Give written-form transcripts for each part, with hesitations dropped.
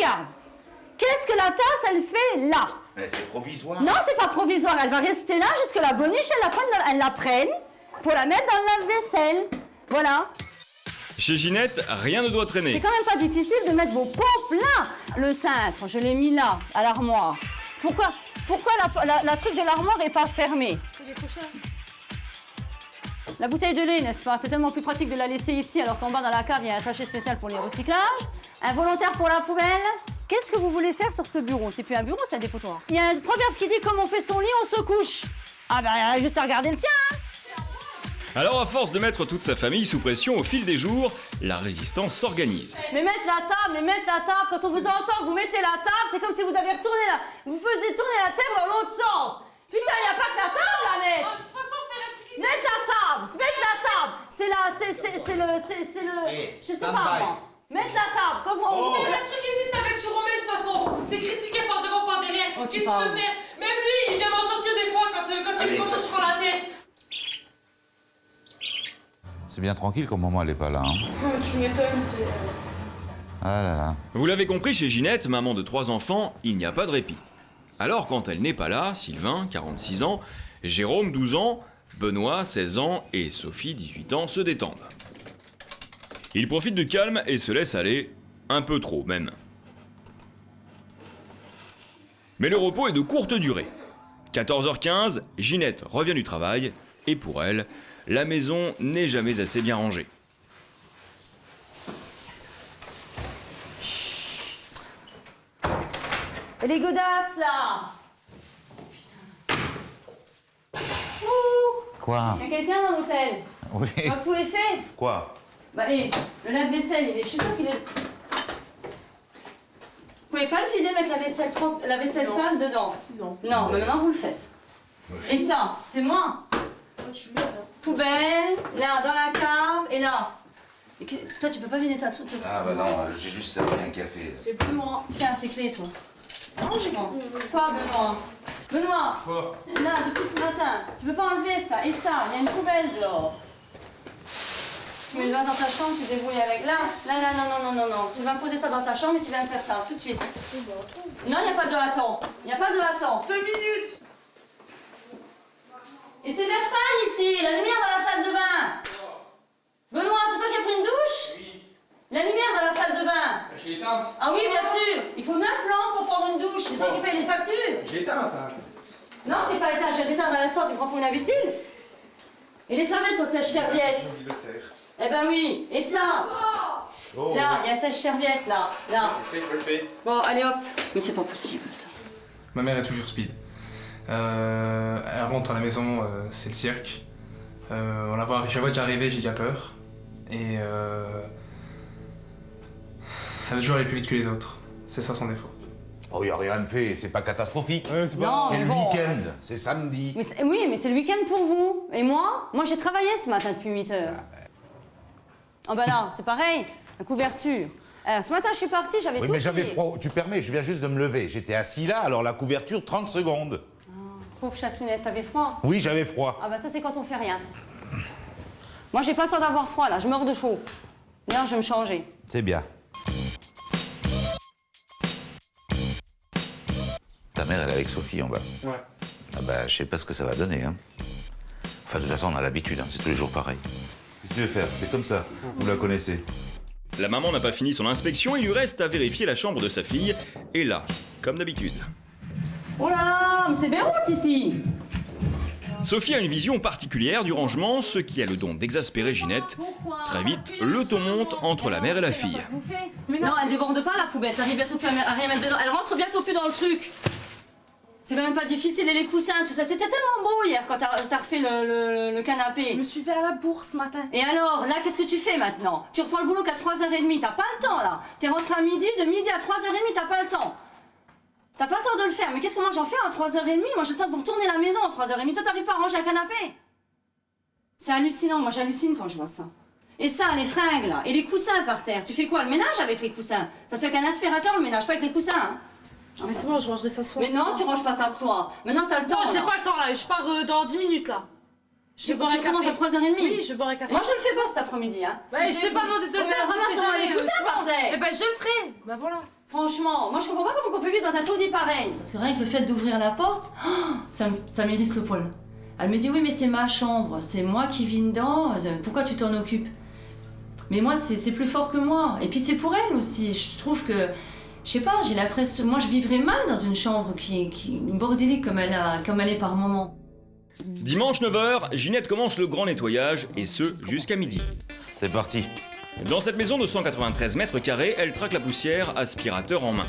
regarde. Qu'est-ce que la tasse, elle fait là? Mais c'est provisoire. Non, c'est pas provisoire. Elle va rester là jusqu'à la boniche, elle la prenne pour la mettre dans le lave-vaisselle. Voilà. Chez Ginette, rien ne doit C'est traîner. quand même pas difficile de mettre vos pompes là. Le cintre, je l'ai mis là, à l'armoire. Pourquoi la truc de l'armoire est pas fermée? La bouteille de lait, n'est-ce pas? C'est tellement plus pratique de la laisser ici alors qu'en bas dans la cave, il y a un sachet spécial pour les recyclages. Un volontaire pour la poubelle. Qu'est-ce que vous voulez faire sur ce bureau? C'est plus un bureau, c'est un dépotoir. Il y a un proverbe qui dit comme on fait son lit, on se couche. Ah ben, il y a juste à regarder le tien. Hein. Alors à force de mettre toute sa famille sous pression au fil des jours, la résistance s'organise. Mais mettre la table, quand on vous entend, vous mettez la table, c'est comme si vous avez retourné la... Vous faisiez tourner la terre dans l'autre sens. Putain, il n'y a pas que la table à mettre. De toute façon, Mettre la table. C'est le... Je sais pas, moi. Mettre la table. Quand vous... Mais le truc ici, ça va être toujours même de toute façon. T'es critiqué par devant, par derrière. Oh, tu Qu'est-ce que tu parles. veux faire? Même lui, il vient m'en sortir des fois quand il me pose sur la tête. C'est bien tranquille quand maman elle est pas là. Hein. Oh, tu m'étonnes, c'est... Ah là là. Vous l'avez compris, chez Ginette, maman de 3 enfants, il n'y a pas de répit. Alors quand elle n'est pas là, Sylvain, 46 ans, Jérôme, 12 ans, Benoît, 16 ans et Sophie, 18 ans, se détendent. Ils profitent du calme et se laissent aller, un peu trop même. Mais le repos est de courte durée. 14h15, Ginette revient du travail et pour elle, la maison n'est jamais assez bien rangée. Et les godasses, là. Ouh. Quoi? Il y a quelqu'un dans l'hôtel. Oui. Quand tout est fait. Quoi? Bah, et le lave-vaisselle, je suis sûre qu'il est... Vous pouvez pas le filer, mettre la vaisselle propre, la vaisselle sale dedans? Non. Non, mais maintenant vous le faites. Et ça, c'est moi. Tu mets là. Poubelle, là, dans la cave, et là. Et toi, tu peux pas vider ta truc. Ah bah non, j'ai juste servi un café. C'est plus moi. Tiens, tes clés, toi. Non, j'ai pas. Quoi, Benoît? Benoît. Quoi? Là, depuis ce matin, tu peux pas enlever ça et ça. Il y a une poubelle dehors. Tu mets ça dans ta chambre, tu te débrouilles avec. Là, non. Tu vas me poser ça dans ta chambre et tu vas me faire ça tout de suite. Non, il n'y a pas de attends. Il n'y a pas de attends. 2 minutes. Et c'est Versailles ici, la lumière dans la salle de bain. Benoît, c'est toi qui as pris une douche? Oui, La lumière dans la salle de bain. je l'ai éteinte. Ah oui, bien sûr. Il faut 9 lampes pour prendre une douche. C'est toi qui paye les factures. Je l'ai éteinte. Hein. Non, je n'ai pas éteint. Je viens d'éteindre à l'instant. Tu me prends pour une imbécile? Et les serviettes sur sèche-serviette. J'ai envie de le faire. Eh ben oui. Et ça? Oh. Là, il y a sèche-serviette là. Là. Je le fais. Bon, allez hop. Mais c'est pas possible ça. Ma mère est toujours speed. Elle rentre à la maison, c'est le cirque. On la voit déjà arriver, j'ai déjà peur. Et elle veut toujours aller plus vite que les autres. C'est ça son défaut. Oh, y a rien de fait, c'est pas catastrophique. Non, C'est mais le bon. week-end, c'est samedi. Mais oui, mais c'est le week-end pour vous. Et moi? Moi, j'ai travaillé ce matin depuis 8 heures. Oh ben là, c'est pareil. La couverture. Ce matin, je suis partie, j'avais Oui, tout mais j'avais plié. froid. Tu permets, je viens juste de me lever. J'étais assis là, alors la couverture, 30 secondes. Pauvre chatounette, t'avais froid? Oui, j'avais froid. Ah bah ça, c'est quand on fait rien. Moi, j'ai pas le temps d'avoir froid là, je meurs de chaud. D'ailleurs, je vais me changer. C'est bien. Ta mère, elle est avec Sophie en bas. Ouais. Ah bah, je sais pas ce que ça va donner, hein. Enfin, de toute façon, on a l'habitude, hein. C'est tous les jours pareil. Qu'est-ce que tu veux faire? C'est comme ça. Vous la connaissez. La maman n'a pas fini son inspection, il lui reste à vérifier la chambre de sa fille. Et là, comme d'habitude, Oh là là, mais c'est Beyrouth ici. Sophie a une vision particulière du rangement, ce qui a le don d'exaspérer Ginette. Pourquoi? Très vite, le ton monte entre la mère et la fille. Mais non, elle déborde pas la poubelle, t'arrives bientôt plus à rien mettre dedans. Elle rentre bientôt plus dans le truc. C'est quand même pas difficile, et les coussins, tout ça. C'était tellement beau hier quand t'as refait le canapé. Je me suis fait à la bourse ce matin. Et alors, là, qu'est-ce que tu fais maintenant? Tu reprends le boulot qu'à 3h30, t'as pas le temps là. T'es rentré à midi, de midi à 3h30, t'as pas le temps. T'as pas le temps de le faire, mais qu'est-ce que moi j'en fais à 3h30? Moi j'ai le temps de retourner à la maison à 3h30, toi t'arrives pas à ranger un canapé. C'est hallucinant, moi j'hallucine quand je vois ça. Et ça, les fringues là, et les coussins par terre, tu fais quoi? Le ménage avec les coussins? Ça se fait qu'un aspirateur, le ménage, pas avec les coussins. Hein. Mais c'est bon, je rangerai ça ce soir. Mais non, tu ranges pas ça ce soir. Maintenant t'as le temps. Non, j'ai là. pas le temps là, je pars dans 10 minutes là. Je vais boire un Tu commences à café. 3h30? Oui, je vais boire un café. Moi je le fais pas cet après-midi, hein. Ouais, je t'ai pas demandé de le Mais faire. ramasse tu fais les jamais, coussins c'est par bon. terre. Eh ben je le ferai. Bah voilà. Franchement, moi je comprends pas comment on peut vivre dans un taudis pareil. Parce que rien que le fait d'ouvrir la porte, ça m'hérisse le poil. Elle me dit oui mais c'est ma chambre, c'est moi qui vis dedans, pourquoi tu t'en occupes? Mais moi c'est plus fort que moi. Et puis c'est pour elle aussi, je trouve que, je sais pas, j'ai l'impression, moi je vivrais mal dans une chambre qui bordélique comme elle est par moment. Dimanche 9h, Ginette commence le grand nettoyage, et ce, jusqu'à midi. C'est parti. Dans cette maison de 193 mètres carrés, elle traque la poussière, aspirateur en main.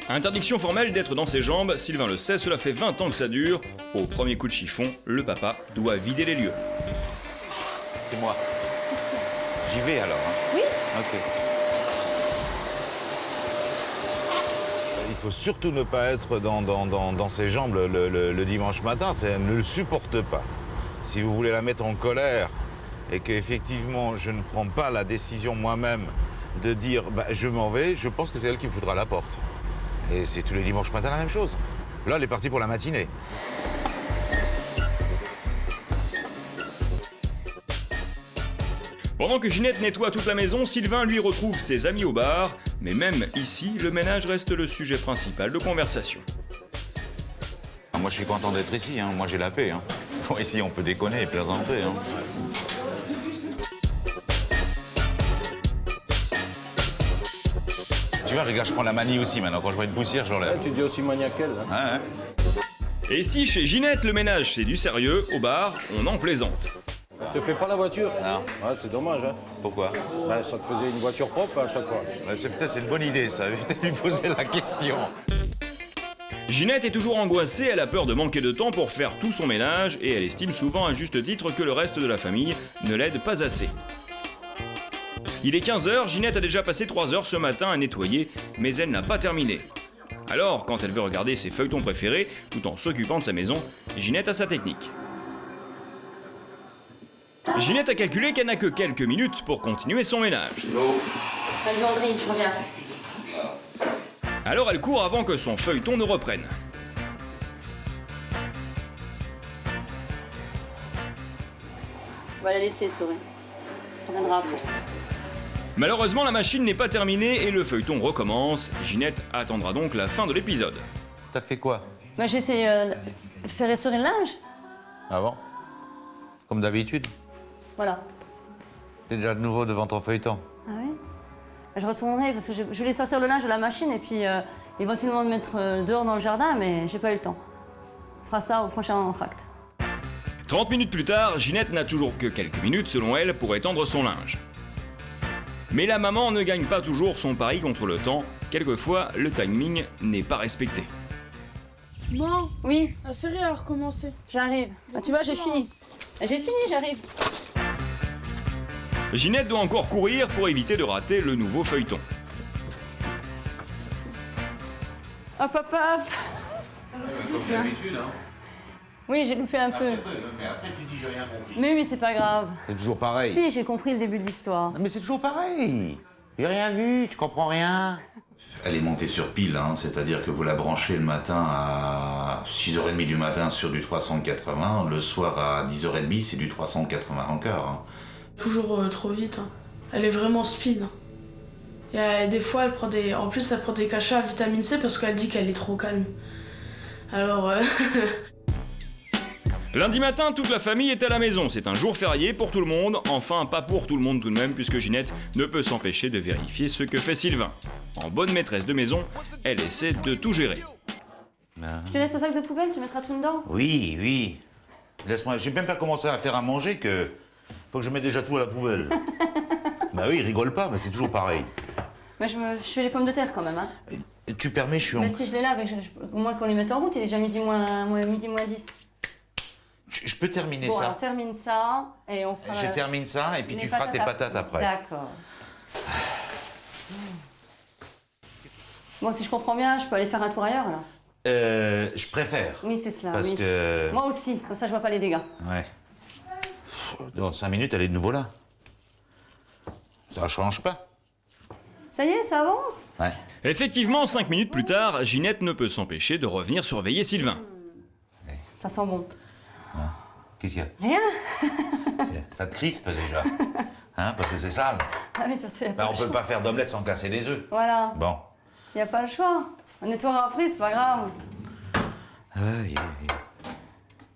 Interdiction formelle d'être dans ses jambes, Sylvain le sait, cela fait 20 ans que ça dure. Au premier coup de chiffon, le papa doit vider les lieux. C'est moi. J'y vais alors. Hein. Oui. Ok. Il faut surtout ne pas être dans ses jambes le dimanche matin, elle ne le supporte pas. Si vous voulez la mettre en colère et qu'effectivement je ne prends pas la décision moi-même de dire je m'en vais, je pense que c'est elle qui me foutra à la porte. Et c'est tous les dimanches matin la même chose. Là, elle est partie pour la matinée. Pendant que Ginette nettoie toute la maison, Sylvain lui retrouve ses amis au bar. Mais même ici, le ménage reste le sujet principal de conversation. Moi, je suis content d'être ici. Hein. Moi, j'ai la paix. Hein. Bon, ici, on peut déconner et plaisanter. Hein. Tu vois, regarde, je prends la manie aussi maintenant. Quand je vois une poussière, je l'enlève. Tu dis aussi maniaque qu'elle. Hein. Et si chez Ginette, le ménage c'est du sérieux, au bar, on en plaisante. Tu fais pas la voiture? Non. Ouais, c'est dommage, hein. Pourquoi? Ben, ça te faisait une voiture propre à chaque fois. C'est une bonne idée, ça. Je vais peut-être lui poser la question. Ginette est toujours angoissée, elle a peur de manquer de temps pour faire tout son ménage et elle estime souvent à juste titre que le reste de la famille ne l'aide pas assez. Il est 15h, Ginette a déjà passé 3 heures ce matin à nettoyer, mais elle n'a pas terminé. Alors, quand elle veut regarder ses feuilletons préférés, tout en s'occupant de sa maison, Ginette a sa technique. Ginette a calculé qu'elle n'a que quelques minutes pour continuer son ménage. La buanderie, je reviens. Alors elle court avant que son feuilleton ne reprenne. On va la laisser, Souris. On reviendra après. Malheureusement, la machine n'est pas terminée et le feuilleton recommence. Ginette attendra donc la fin de l'épisode. T'as fait quoi? Moi j'étais faire essorer le linge. Ah bon? Comme d'habitude? Voilà. T'es déjà de nouveau devant ton feuilleton. Ah oui? Je retournerai parce que je voulais sortir le linge de la machine et puis éventuellement le mettre dehors dans le jardin, mais j'ai pas eu le temps. On fera ça au prochain entracte. 30 minutes plus tard, Ginette n'a toujours que quelques minutes, selon elle, pour étendre son linge. Mais la maman ne gagne pas toujours son pari contre le temps. Quelquefois, le timing n'est pas respecté. Bon, Oui, la série a recommencé. j'arrive. Ah, tu vois, j'ai fini. J'ai fini, j'arrive. Ginette doit encore courir pour éviter de rater le nouveau feuilleton. Hop, hop, hop. Comme d'habitude, hein. Oui, j'ai loupé un peu. Mais après, tu dis j'ai rien compris. Mais c'est pas grave. C'est toujours pareil. Si, j'ai compris le début de l'histoire. Mais c'est toujours pareil. J'ai rien vu, tu comprends rien. Elle est montée sur pile, hein, c'est-à-dire que vous la branchez le matin à 6h30 du matin sur du 380, le soir à 10h30 c'est du 380 encore. Hein. Toujours trop vite. Hein. Elle est vraiment speed. Et des fois, elle prend des... En plus, elle prend des cachets à vitamine C parce qu'elle dit qu'elle est trop calme. Alors... Lundi matin, toute la famille est à la maison. C'est un jour férié pour tout le monde. Enfin, pas pour tout le monde tout de même, puisque Ginette ne peut s'empêcher de vérifier ce que fait Sylvain. En bonne maîtresse de maison, elle essaie de tout gérer. Je te laisse le sac de poubelle, tu mettras tout dedans. Oui, oui. Laisse-moi, j'ai même pas commencé à faire à manger que... Faut que je mette déjà tout à la poubelle. Bah oui, rigole pas, mais c'est toujours pareil. Mais je fais les pommes de terre quand même. Hein. Et tu permets, je suis en... Mais si je les lave, au moins qu'on les mette en route, il est déjà midi moins 10. Je peux terminer Bon, ça. alors termine ça et on fera... Je termine ça et puis les tu feras tes patates après. D'accord. Bon, si je comprends bien, je peux aller faire un tour ailleurs, là. Je préfère. Oui, c'est cela. Parce oui. que... Moi aussi, comme ça je vois pas les dégâts. Ouais. Dans 5 minutes, elle est de nouveau là. Ça change pas. Ça y est, ça avance. Ouais. Effectivement, 5 minutes plus tard, Ginette ne peut s'empêcher de revenir surveiller Sylvain. Ça sent bon. Qu'est-ce qu'il y a? Rien. Ça te crispe déjà. Hein, parce que c'est sale. Ah oui, ça se fait. Ben, on peut pas faire d'omelette sans casser les œufs. Voilà, Bon. il n'y a pas le choix. On nettoiera après, c'est pas grave. Aïe, aïe.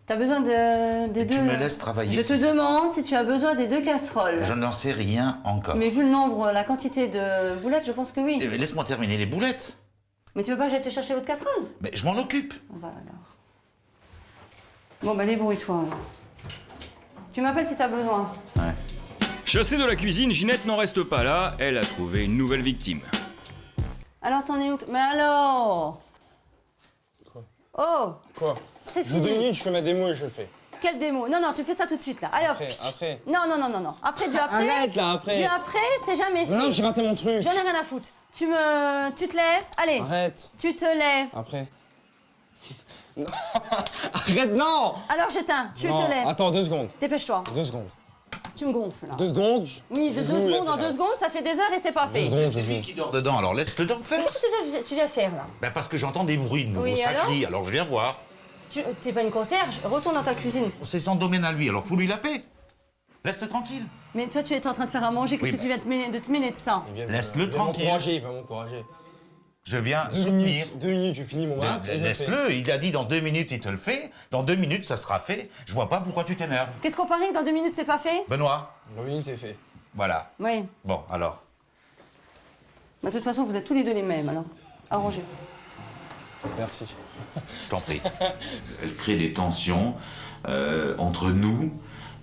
T'as besoin des deux... Tu me laisses travailler. Je te demande si tu as besoin des 2 casseroles. Je n'en sais rien encore. Mais vu le nombre, la quantité de boulettes, je pense que oui. Eh ben, laisse-moi terminer les boulettes. Mais tu veux pas que j'aille te chercher votre casserole? Mais je m'en occupe. Voilà. Bon, bah débrouille-toi alors. Tu m'appelles si t'as besoin. Ouais. Chassée de la cuisine, Ginette n'en reste pas là, elle a trouvé une nouvelle victime. Alors t'en es où? Mais alors? Quoi? Oh! Quoi? C'est Dans 2 fini. minutes, je fais ma démo et je le fais. Quelle démo? Non, non, tu fais ça tout de suite là. Allez hop. Après. Non. Après du après. Arrête là, après. Du après, c'est jamais Non, fini. j'ai raté mon truc. J'en ai rien à foutre. Tu te lèves. Allez. Arrête. Tu te lèves. Après. Non. Arrête, non. Alors j'éteins. Tu Non, te lèves. Attends, 2 secondes. Dépêche-toi. 2 secondes. Tu me gonfles là. 2 secondes. Oui, de je 2 joue, secondes en après. 2 secondes, ça fait des heures et c'est pas 2 fait. secondes, je C'est lui joue. qui dort dedans, alors laisse-le donc faire. Qu'est-ce que tu viens faire là? Ben, parce que j'entends des bruits de nouveau, Oui, ça alors crie, alors je viens voir. T'es pas une concierge? Retourne dans ta cuisine. C'est son domaine à lui, alors fous-lui la paix. Laisse-le tranquille. Mais toi, tu étais en train de faire à manger. Qu'est-ce Oui, que tu viens de te mêler de ça? Il vient Laisse-le il va tranquille. m'encourager, il va m'encourager. Je viens 2 soutenir. minutes, 2 minutes, je finis mon match. et je le fais. Laisse-le, il a dit dans 2 minutes il te le fait, dans 2 minutes ça sera fait. Je vois pas pourquoi tu t'énerves. Qu'est-ce qu'on parie que dans 2 minutes, c'est pas fait? Benoît, Dans 2 minutes, c'est fait. voilà. Oui. Bon, alors. Bah, de toute façon, vous êtes tous les deux les mêmes, alors. Arrangez. Merci. Je t'en prie. Elle crée des tensions entre nous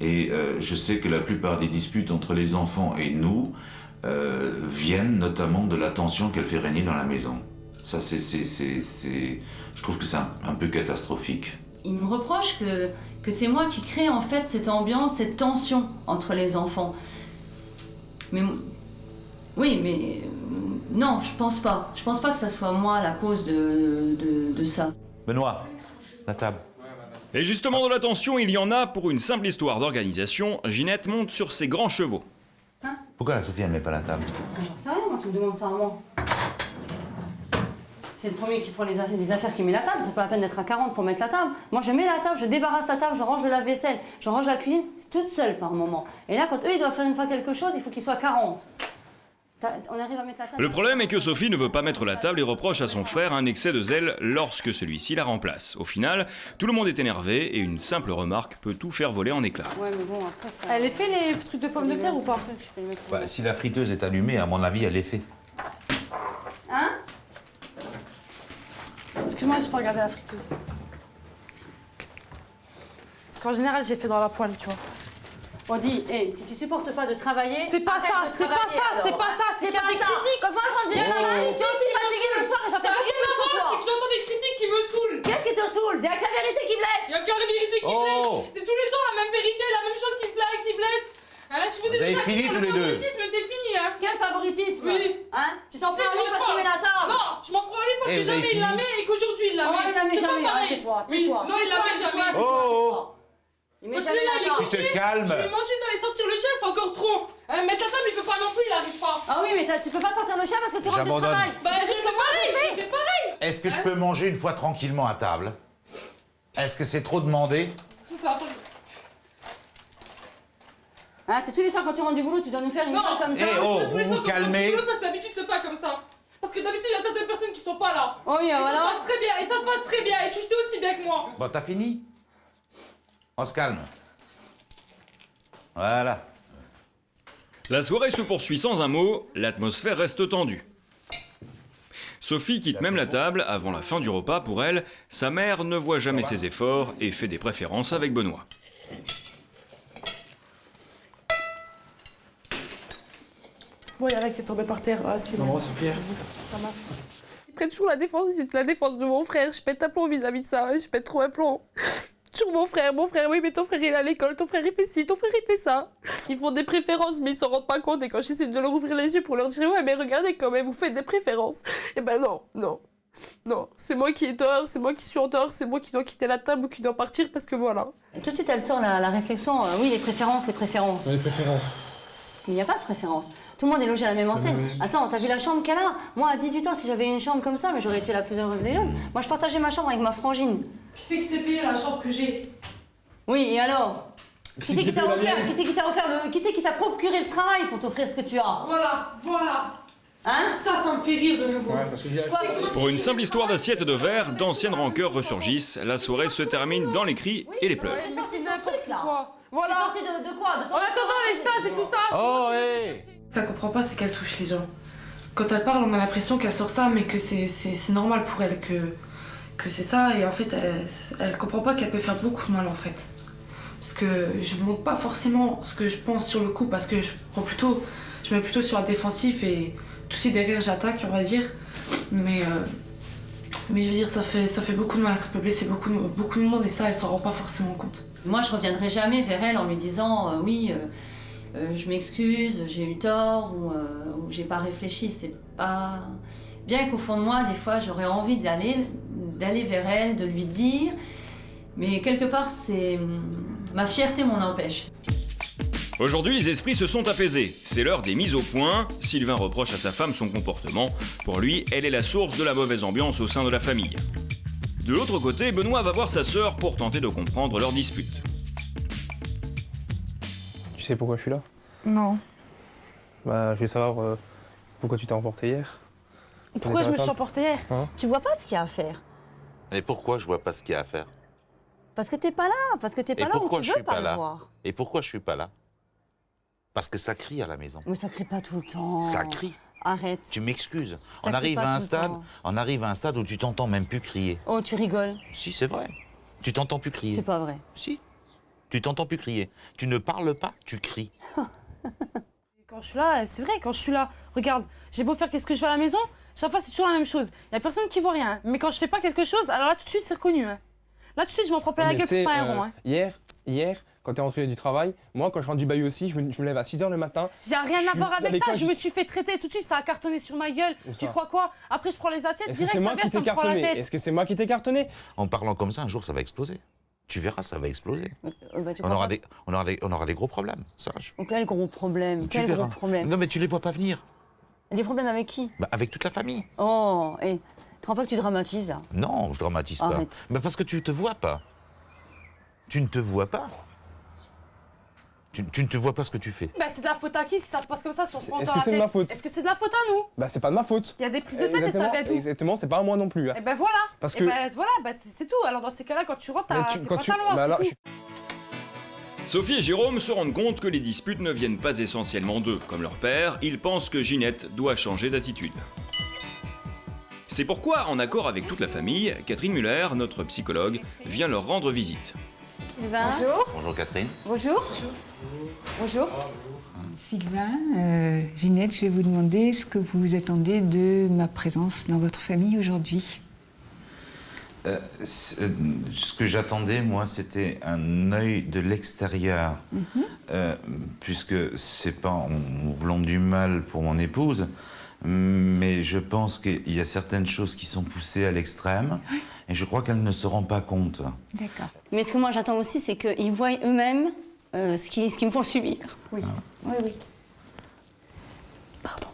et je sais que la plupart des disputes entre les enfants et nous viennent notamment de la tension qu'elle fait régner dans la maison. Ça, je trouve que c'est un peu catastrophique. Il me reproche que c'est moi qui crée en fait cette ambiance, cette tension entre les enfants. Mais oui, mais non, je pense pas. Je pense pas que ça soit moi la cause de ça. Benoît, la table. Et justement, dans la tension, il y en a pour une simple histoire d'organisation. Ginette monte sur ses grands chevaux. Pourquoi la Sophie elle met pas la table? J'en sais rien, moi, tu me demandes ça à moi. C'est le premier qui prend les affaires qui met la table, c'est pas la peine d'être à 40 pour mettre la table. Moi je mets la table, je débarrasse la table, je range le lave-vaisselle, je range la cuisine, toute seule par moment. Et là, quand eux ils doivent faire une fois quelque chose, il faut qu'ils soient 40. On arrive à mettre la table. Le problème est que Sophie ne veut pas mettre la table et reproche à son frère un excès de zèle lorsque celui-ci la remplace. Au final, tout le monde est énervé et une simple remarque peut tout faire voler en éclats. Ouais, mais bon, après ça. Elle est fait les trucs de pommes de terre ou pas? Bah, si la friteuse est allumée, à mon avis, elle est faite. Hein? Excuse-moi, j'ai pas regardé la friteuse. Parce qu'en général, j'ai fait dans la poêle, tu vois. On dit, hey, si tu supportes pas de travailler. C'est pas arrête ça, de c'est pas travailler, ça, alors. c'est pas ça, c'est qu'il y a des critiques. Quand moi je rentre du travail, je suis aussi fatiguée le soir et j'en Ça fais n'a pas rien à plus que voir, toi. c'est que j'entends des critiques qui me saoulent. Qu'est-ce qui te saoule? Il y a que la vérité qui blesse. Il y a que la vérité qui blesse. C'est tous les jours la même vérité, la même chose qui se blague, qui blesse. Hein, je Vous avez fini tous les deux. Mais c'est fini, hein. Quel favoritisme? Oui. Hein? Tu t'en C'est prends à lui moi, parce je qu'il met la table? Non, je m'en prends à lui parce Eh, que vous avez jamais il la fini met et qu'aujourd'hui il la met. Oh, il la met C'est pas jamais. pareil. Ah, tais-toi, Oui. tais-toi. Non, il la met jamais. Oh. Il met Quand jamais il est là, la il est table. Tu te calmes. Je vais manger, ça allait sortir le chien, c'est encore trop. Hein, mettre la table, il peut pas non plus, il arrive pas. Ah oui, mais tu peux pas sortir le chien parce que tu rentres du J'abandonne. travail. Bah, C'est je juste fais que moi pareil, je je fais. fais pareil. Est-ce que je peux manger une fois tranquillement à table? Est-ce que c'est trop demandé? C'est ça. Hein, c'est tous les soirs quand tu rentres du boulot, tu dois nous faire une Non. gueule comme ça. Eh, oh, Tous les vous soirs, quand je calmez. rentre du boulot, parce que d'habitude, c'est pas comme ça. Parce que d'habitude, il y a certaines personnes qui sont pas là. Oh oui, Et ça se voilà. passe très bien, et ça se passe très bien, et tu le sais aussi bien que moi. Bon, t'as fini? On se calme. Voilà. La soirée se poursuit sans un mot, l'atmosphère reste tendue. Sophie quitte même la table avant la fin du repas. Pour elle, sa mère ne voit jamais ses efforts et fait des préférences avec Benoît. C'est bon, il y en a qui est tombé par terre. Ah, si, Non, c'est Pierre. Ils prennent toujours la défense de mon frère. Je pète un plomb vis-à-vis de ça. Je pète trop un plomb. Toujours mon frère, oui, mais ton frère il est à l'école, ton frère il fait ci, ton frère il fait ça. Ils font des préférences, mais ils s'en rendent pas compte. Et quand j'essaie de leur ouvrir les yeux pour leur dire, ouais, mais regardez quand même, vous faites des préférences. Et ben non, c'est moi qui ai tort, c'est moi qui suis en tort, c'est moi qui dois quitter la table ou qui dois partir parce que voilà. Tout de suite, elle sort la réflexion. Oui, les préférences, les préférences. Les préférences. Il n'y a pas de préférence. Tout le monde est logé à la même enseigne. Attends, t'as vu la chambre qu'elle a? Moi, à 18 ans, si j'avais une chambre comme ça, mais j'aurais été la plus heureuse des jeunes. Moi, je partageais ma chambre avec ma frangine. Qui c'est qui s'est payé la chambre que j'ai? Oui, et alors? Qui c'est qui t'a offert qui c'est qui t'a procuré le travail pour t'offrir ce que tu as? Voilà. Hein? Ça me fait rire de nouveau. Ouais, parce que j'ai Quoi? Pour une simple histoire d'assiette de verre, d'anciennes rancœurs ressurgissent. La soirée se termine dans les cris et les pleurs. Mais c'est n'importe quoi. Voilà. T'es parti de quoi? De ton En attendant les stages et tout ça. Oh, hé Ça comprend pas, c'est qu'elle touche les gens. Quand elle parle, on a l'impression qu'elle sort ça, mais que c'est normal pour elle, que c'est ça. Et en fait, elle comprend pas qu'elle peut faire beaucoup de mal, en fait. Parce que je montre pas forcément ce que je pense sur le coup, parce que je mets plutôt sur la défensive et tout de suite derrière j'attaque, on va dire. Mais je veux dire, ça fait beaucoup de mal, ça peut blesser beaucoup de monde et ça, elle s'en rend pas forcément compte. Moi, je reviendrai jamais vers elle en lui disant oui, je m'excuse, j'ai eu tort ou j'ai pas réfléchi. C'est pas. Bien qu'au fond de moi, des fois, j'aurais envie d'aller vers elle, de lui dire, mais quelque part, c'est ma fierté m'en empêche. Aujourd'hui, les esprits se sont apaisés. C'est l'heure des mises au point. Sylvain reproche à sa femme son comportement. Pour lui, elle est la source de la mauvaise ambiance au sein de la famille. De l'autre côté, Benoît va voir sa sœur pour tenter de comprendre leur dispute. Tu sais pourquoi je suis là? Non. Bah, je veux savoir pourquoi tu t'es emporté hier. Pourquoi je me suis emportée hier? Tu vois pas ce qu'il y a à faire? Et pourquoi je vois pas ce qu'il y a à faire? Parce que t'es pas là, parce que t'es pas là où tu veux pas le voir. Et pourquoi je suis pas là? Parce que ça crie à la maison. Mais ça crie pas tout le temps. Ça crie. Arrête. Tu m'excuses. Ça On arrive crie pas à un tout le stade, temps. on arrive à un stade où tu t'entends même plus crier. Oh, tu rigoles. Si, c'est vrai. Tu t'entends plus crier. C'est pas vrai. Si. Tu t'entends plus crier. Tu ne parles pas, tu cries. Quand je suis là, c'est vrai, quand je suis là, regarde, j'ai beau faire qu'est-ce que je fais à la maison, chaque fois c'est toujours la même chose. Il y a personne qui voit rien. Mais quand je fais pas quelque chose, alors là tout de suite c'est reconnu. Hein. Là tout de suite je m'en prends plein la gueule pour pas un rond. Hein. Hier, quand t'es rentré du travail, moi quand je rentre du bahut aussi, je me lève à 6h le matin. Il n'y a rien Je à suis voir à avec ça, l'école, je me suis fait traiter tout de suite, ça a cartonné sur ma gueule. Où Tu ça crois quoi? Après je prends les assiettes, Est-ce que direct c'est ça moi vient, qui ça t'ai me prend la cartonné? tête. Est-ce que c'est moi qui t'ai cartonné? En parlant comme ça, un jour, ça va exploser. Tu verras, ça va exploser. Bah, tu On crois aura, pas on aura des gros problèmes. Ça, Quel gros problème? tu Quel verras. gros problème? Non, mais tu les vois pas venir. Des problèmes avec qui? Bah, avec toute la famille. Oh, et tu crois pas que tu dramatises là? Non, je dramatise pas. Arrête. Mais parce que tu te vois pas. Tu ne te vois pas. Tu ne te vois pas ce que tu fais. Bah c'est de la faute à qui si ça se passe comme ça, si on se prend Est-ce dans que la c'est de tête? ma faute? Est-ce que c'est de la faute à nous? Bah c'est pas de ma faute. Il y a des prises de tête et ça vient d'où? Exactement, c'est pas à moi non plus. Hein. Et ben voilà. Parce Et que- ben voilà, bah, c'est tout. Alors dans ces cas-là, quand tu rentres, Mais t'as tu- fais quand pas tu- ta loi, bah alors, c'est tout. Sophie et Jérôme se rendent compte que les disputes ne viennent pas essentiellement d'eux. Comme leur père, ils pensent que Ginette doit changer d'attitude. C'est pourquoi, en accord avec toute la famille, Catherine Muller, notre psychologue, vient leur rendre visite. Sylvain? Bonjour. Bonjour Catherine. Bonjour. Bonjour. Sylvain, Ginette, je vais vous demander ce que vous attendez de ma présence dans votre famille aujourd'hui. Ce que j'attendais, moi, c'était un œil de l'extérieur. Puisque c'est pas en voulant du mal pour mon épouse, mais je pense qu'il y a certaines choses qui sont poussées à l'extrême, et je crois qu'elle ne se rend pas compte. D'accord. Mais ce que moi j'attends aussi, c'est qu'ils voient eux-mêmes ce qu'ils me font subir. Oui. Oui, oui. Pardon.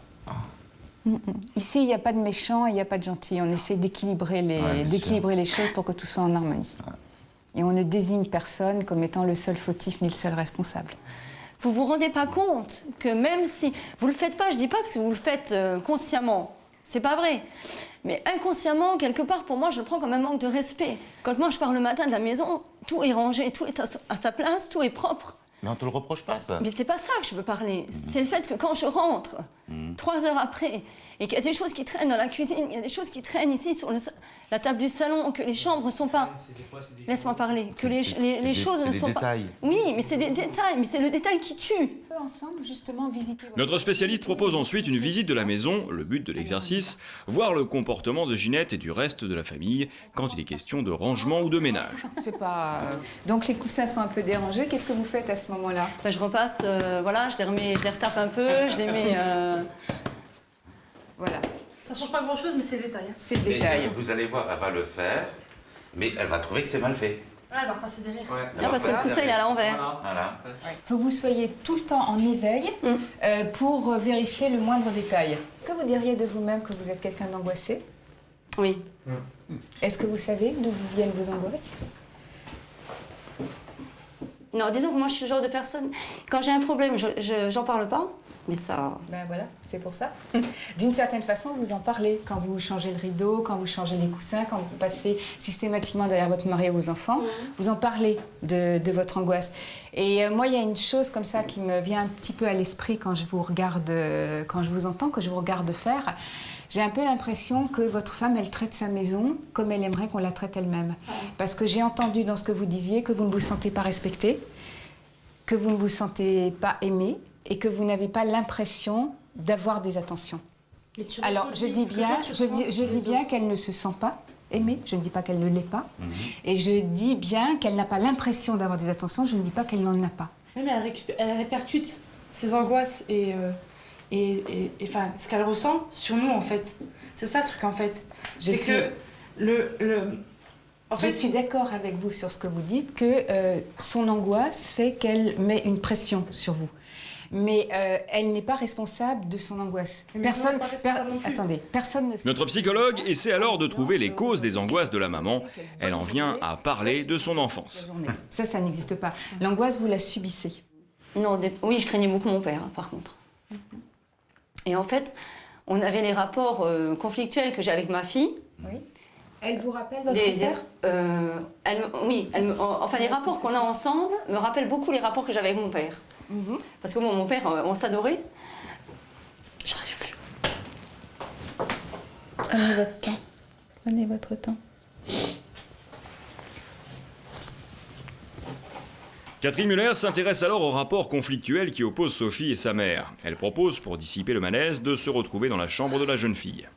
Ici, il n'y a pas de méchants et il n'y a pas de gentils. On essaie d'équilibrer les choses pour que tout soit en harmonie. Et on ne désigne personne comme étant le seul fautif ni le seul responsable. Vous vous rendez pas compte que même si vous le faites pas, je dis pas que vous le faites consciemment, c'est pas vrai. Mais inconsciemment, quelque part, pour moi, je le prends comme un manque de respect. Quand moi je pars le matin de la maison, tout est rangé, tout est à sa place, tout est propre. Mais on te le reproche pas, ça. Mais c'est pas ça que je veux parler. C'est le fait que quand je rentre, 3 heures après, et qu'il y a des choses qui traînent dans la cuisine, il y a des choses qui traînent ici sur la table du salon, que les chambres sont pas... Laisse-moi parler. Que les choses ne sont pas... détails. Oui, mais c'est des détails, mais c'est le détail qui tue. On peut ensemble, justement, visiter votre... Notre spécialiste propose ensuite une visite de la maison, le but de l'exercice, voir le comportement de Ginette et du reste de la famille quand il est question de rangement ou de ménage. C'est pas... Donc les coussins sont un peu dérangés. Qu'est-ce que vous faites à ce moment-là? Ben, je repasse, voilà, je les retape un peu, je les mets... Voilà, Ça change pas grand-chose, mais c'est le détail. c'est le détail. Vous allez voir, elle va le faire, mais elle va trouver que c'est mal fait. Là, elle va repasser derrière. Là, parce que le coussin, il est à l'envers. Voilà. Il faut que vous soyez tout le temps en éveil pour vérifier le moindre détail. Est-ce que vous diriez de vous-même que vous êtes quelqu'un d'angoissé? Oui. Est-ce que vous savez d'où vous viennent vos angoisses? Non, disons que moi, je suis le genre de personne... Quand j'ai un problème, j'en parle pas, mais ça... Ben voilà, c'est pour ça. D'une certaine façon, vous en parlez quand vous changez le rideau, quand vous changez les coussins, quand vous passez systématiquement derrière votre mari ou vos enfants, vous en parlez de votre angoisse. Et moi, il y a une chose comme ça qui me vient un petit peu à l'esprit quand je vous regarde, quand je vous entends, que je vous regarde faire. J'ai un peu l'impression que votre femme, elle traite sa maison comme elle aimerait qu'on la traite elle-même. Parce que j'ai entendu dans ce que vous disiez que vous ne vous sentez pas respecté, que vous ne vous sentez pas aimé et que vous n'avez pas l'impression d'avoir des attentions. Alors, je dis bien qu'elle ne se sent pas aimée, je ne dis pas qu'elle ne l'est pas. Et je dis bien qu'elle n'a pas l'impression d'avoir des attentions, je ne dis pas qu'elle n'en a pas. Oui, mais elle répercute ses angoisses et enfin, ce qu'elle ressent sur nous, en fait. C'est ça le truc, en fait. Je suis d'accord avec vous sur ce que vous dites, que son angoisse fait qu'elle met une pression sur vous. Mais elle n'est pas responsable de son angoisse. Personne ne... Notre psychologue essaie alors de trouver les causes des angoisses de la maman. Elle en vient à parler de son enfance. Ça n'existe pas. L'angoisse, vous la subissez. Non, oui, je craignais beaucoup mon père, par contre. Et en fait, on avait les rapports conflictuels que j'ai avec ma fille. Oui. Elle vous rappelle votre père enfin, les rapports qu'on a ensemble me rappellent beaucoup les rapports que j'avais avec mon père. Parce que mon père, on s'adorait. J'arrive plus. Prenez votre temps. Prenez votre temps. Catherine Müller s'intéresse alors au rapport conflictuel qui oppose Sophie et sa mère. Elle propose, pour dissiper le malaise, de se retrouver dans la chambre de la jeune fille.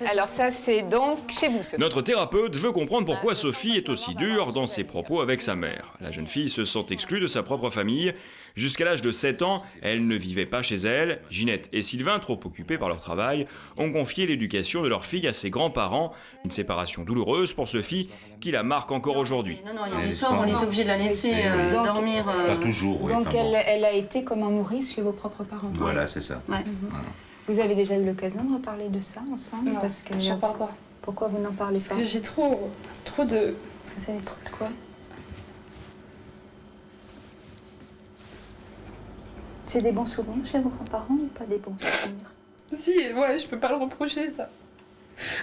Alors ça, c'est donc chez vous, Sophie. Notre thérapeute veut comprendre pourquoi Sophie est aussi dure dans ses propos avec sa mère. La jeune fille se sent exclue de sa propre famille. Jusqu'à l'âge de 7 ans, elle ne vivait pas chez elle. Ginette et Sylvain, trop occupés par leur travail, ont confié l'éducation de leur fille à ses grands-parents. Une séparation douloureuse pour Sophie qui la marque encore aujourd'hui. Non, il y a des soirs où on est obligé de la laisser dormir. Pas toujours, oui. Donc elle a été comme en nourrice chez vos propres parents. Voilà, c'est ça. Ouais. Voilà. Vous avez déjà eu l'occasion de reparler de ça ensemble? Non, parce que j'en parle pas. Pourquoi vous n'en parlez pas? Parce que j'ai trop de... Vous avez trop de quoi? C'est des bons souvenirs chez vos grands-parents ou pas des bons souvenirs? Si, ouais, je peux pas le reprocher, ça.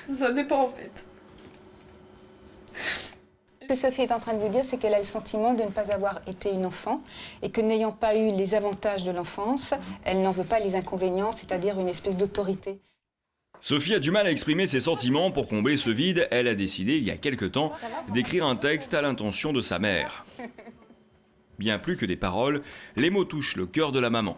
Ça dépend, en fait. Ce que Sophie est en train de vous dire, c'est qu'elle a le sentiment de ne pas avoir été une enfant et que n'ayant pas eu les avantages de l'enfance, elle n'en veut pas les inconvénients, c'est-à-dire une espèce d'autorité. Sophie a du mal à exprimer ses sentiments. Pour combler ce vide, elle a décidé, il y a quelque temps, d'écrire un texte à l'intention de sa mère. Bien plus que des paroles, les mots touchent le cœur de la maman.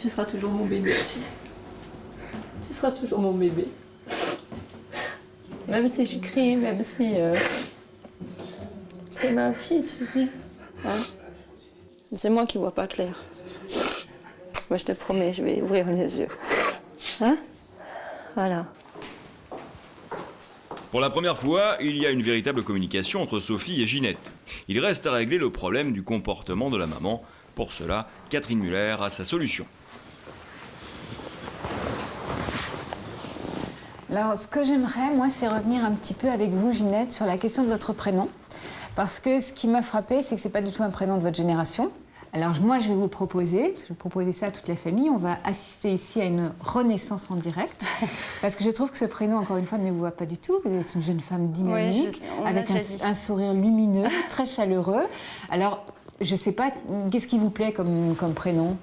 Tu seras toujours mon bébé, tu sais. Tu seras toujours mon bébé. Même si je crie, même si... T'es ma fille, tu sais. Hein? C'est moi qui vois pas clair. Moi, je te promets, je vais ouvrir les yeux. Hein? Voilà. Pour la première fois, il y a une véritable communication entre Sophie et Ginette. Il reste à régler le problème du comportement de la maman. Pour cela, Catherine Müller a sa solution. Alors, ce que j'aimerais, moi, c'est revenir un petit peu avec vous, Ginette, sur la question de votre prénom. Parce que ce qui m'a frappé, c'est que ce n'est pas du tout un prénom de votre génération. Alors, moi, je vais vous proposer ça à toute la famille. On va assister ici à une renaissance en direct. Parce que je trouve que ce prénom, encore une fois, ne vous va pas du tout. Vous êtes une jeune femme dynamique, avec un sourire lumineux, très chaleureux. Alors, je ne sais pas, qu'est-ce qui vous plaît comme prénom?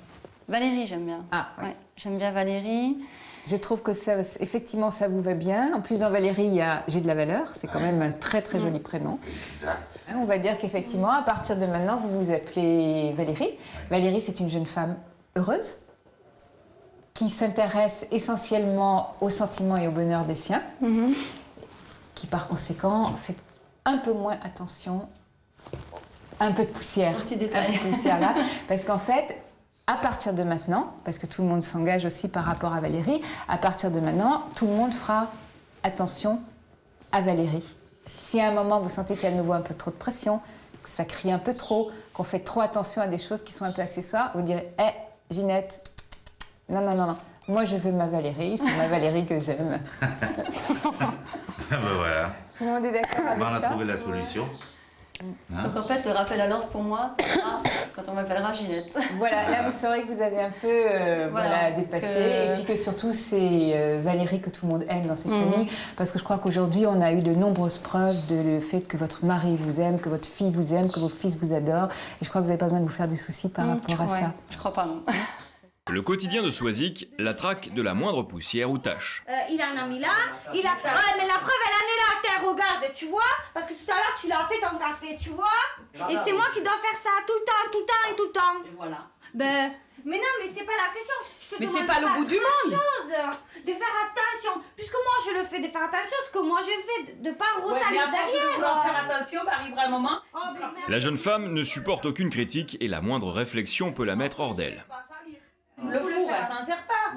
Valérie, j'aime bien. Ah, ouais. J'aime bien Valérie. Je trouve que ça, effectivement, ça vous va bien. En plus, dans Valérie, il y a J'ai de la valeur. C'est quand même un très, très joli prénom. Exact. On va dire qu'effectivement, à partir de maintenant, vous vous appelez Valérie. Valérie, c'est une jeune femme heureuse qui s'intéresse essentiellement aux sentiments et au bonheur des siens, qui, par conséquent, fait un peu moins attention, un peu de poussière. Petit détail. Un petit poussière là. Parce qu'en fait, à partir de maintenant, parce que tout le monde s'engage aussi par rapport à Valérie, à partir de maintenant, tout le monde fera attention à Valérie. Si à un moment vous sentez qu'il y a de nouveau un peu trop de pression, que ça crie un peu trop, qu'on fait trop attention à des choses qui sont un peu accessoires, vous direz « Hé, Ginette, non, non, non, non, moi je veux ma Valérie, c'est ma Valérie que j'aime. » Ben voilà, Tout le monde est d'accord avec on a ça? trouvé la solution. Hein? Donc en fait, le rappel à l'ordre pour moi, ça sera quand on m'appellera Ginette. Voilà, là vous saurez que vous avez un peu Voilà, dépassé que- et puis que surtout c'est Valérie que tout le monde aime dans cette famille parce que je crois qu'aujourd'hui on a eu de nombreuses preuves de le fait que votre mari vous aime, que votre fille vous aime, que vos fils vous adorent et je crois que vous n'avez pas besoin de vous faire du souci par rapport à Ouais, ça. je crois pas, non. Le quotidien de Swazik la traque de la moindre poussière ou tâche. Il en a mis là, il a fait. Ouais, mais la preuve, elle en est là à terre, regarde, tu vois? Parce que tout à l'heure, tu l'as fait ton café, tu vois? Et c'est moi qui dois faire ça tout le temps, tout le temps et tout le temps. Et voilà. Ben. Mais non, mais c'est pas la question. Je te Mais demande c'est pas de le faire bout du grand monde. chose, de faire attention. Puisque moi, je le fais, de faire attention, ce que moi je fais, de pas ressalir derrière. attention, arrivera un moment. Oh, mais merde. La jeune femme ne supporte aucune critique et la moindre réflexion peut la mettre hors d'elle. Le four, elle s'en sert pas.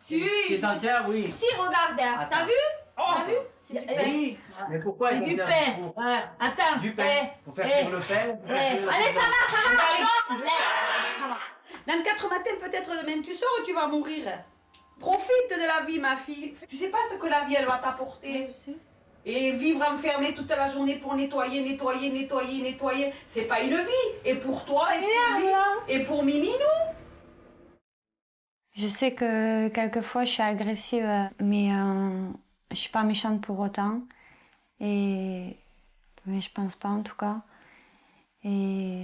Si, C'est sincère, oui. si, regarde, t'as Attends. vu? T'as vu? C'est du pain. Oui, mais pourquoi ils Du vont pain. faire Ouais. Attends. du pain? Pour faire cuire le pain? pour faire cuire le Allez, ça pain. va. Dans le 4 matin, peut-être demain, tu sors ou tu vas mourir. Profite de la vie, ma fille. Tu sais pas ce que la vie, elle va t'apporter. Et vivre enfermé toute la journée pour nettoyer, nettoyer, nettoyer, nettoyer, c'est pas une vie. Et pour toi, et pour lui, et pour Miminou. Je sais que quelquefois je suis agressive, mais je suis pas méchante pour autant. Mais je pense pas en tout cas. Et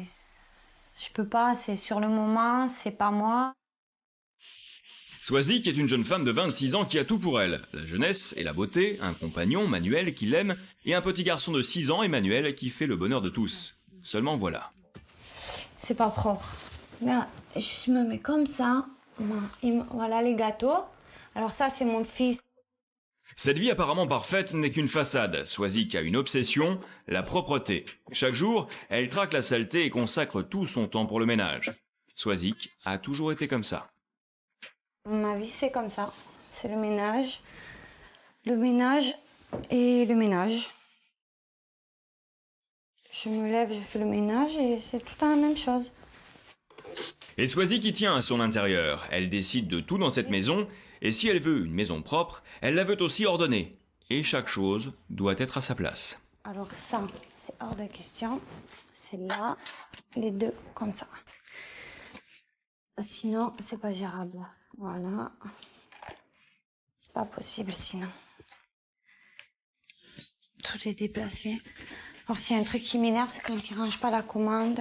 je peux pas, c'est sur le moment, c'est pas moi. Swazik est une jeune femme de 26 ans qui a tout pour elle. La jeunesse et la beauté, un compagnon, Manuel, qui l'aime, et un petit garçon de 6 ans, Emmanuel, qui fait le bonheur de tous. Seulement voilà. C'est pas propre. Là, je me mets comme ça. Voilà les gâteaux. Alors ça, c'est mon fils. Cette vie apparemment parfaite n'est qu'une façade. Swazik a une obsession, la propreté. Chaque jour, elle traque la saleté et consacre tout son temps pour le ménage. Swazik a toujours été comme ça. Ma vie, c'est comme ça. C'est le ménage et le ménage. Je me lève, je fais le ménage et c'est tout le temps la même chose. Et Swazik y tient à son intérieur. Elle décide de tout dans cette maison, et si elle veut une maison propre, elle la veut aussi ordonnée. Et chaque chose doit être à sa place. Alors ça, c'est hors de question. C'est là, les deux comme ça. Sinon, c'est pas gérable. Voilà. C'est pas possible sinon. Tout est déplacé. Alors s'il y a un truc qui m'énerve, c'est quand il range pas la commande.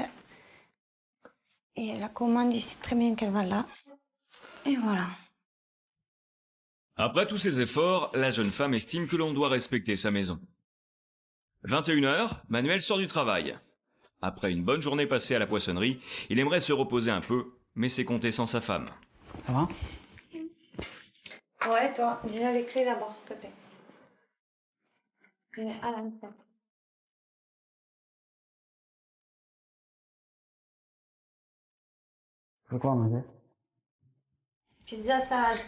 Et la commande, il sait très bien qu'elle va là. Et voilà. Après tous ces efforts, la jeune femme estime que l'on doit respecter sa maison. 21h, Manuel sort du travail. Après une bonne journée passée à la poissonnerie, il aimerait se reposer un peu, mais c'est compter sans sa femme. Ça va? Ouais, toi, déjà les clés là-bas, s'il te plaît. À l'intérieur. C'est quoi, manger? Pizza, salade.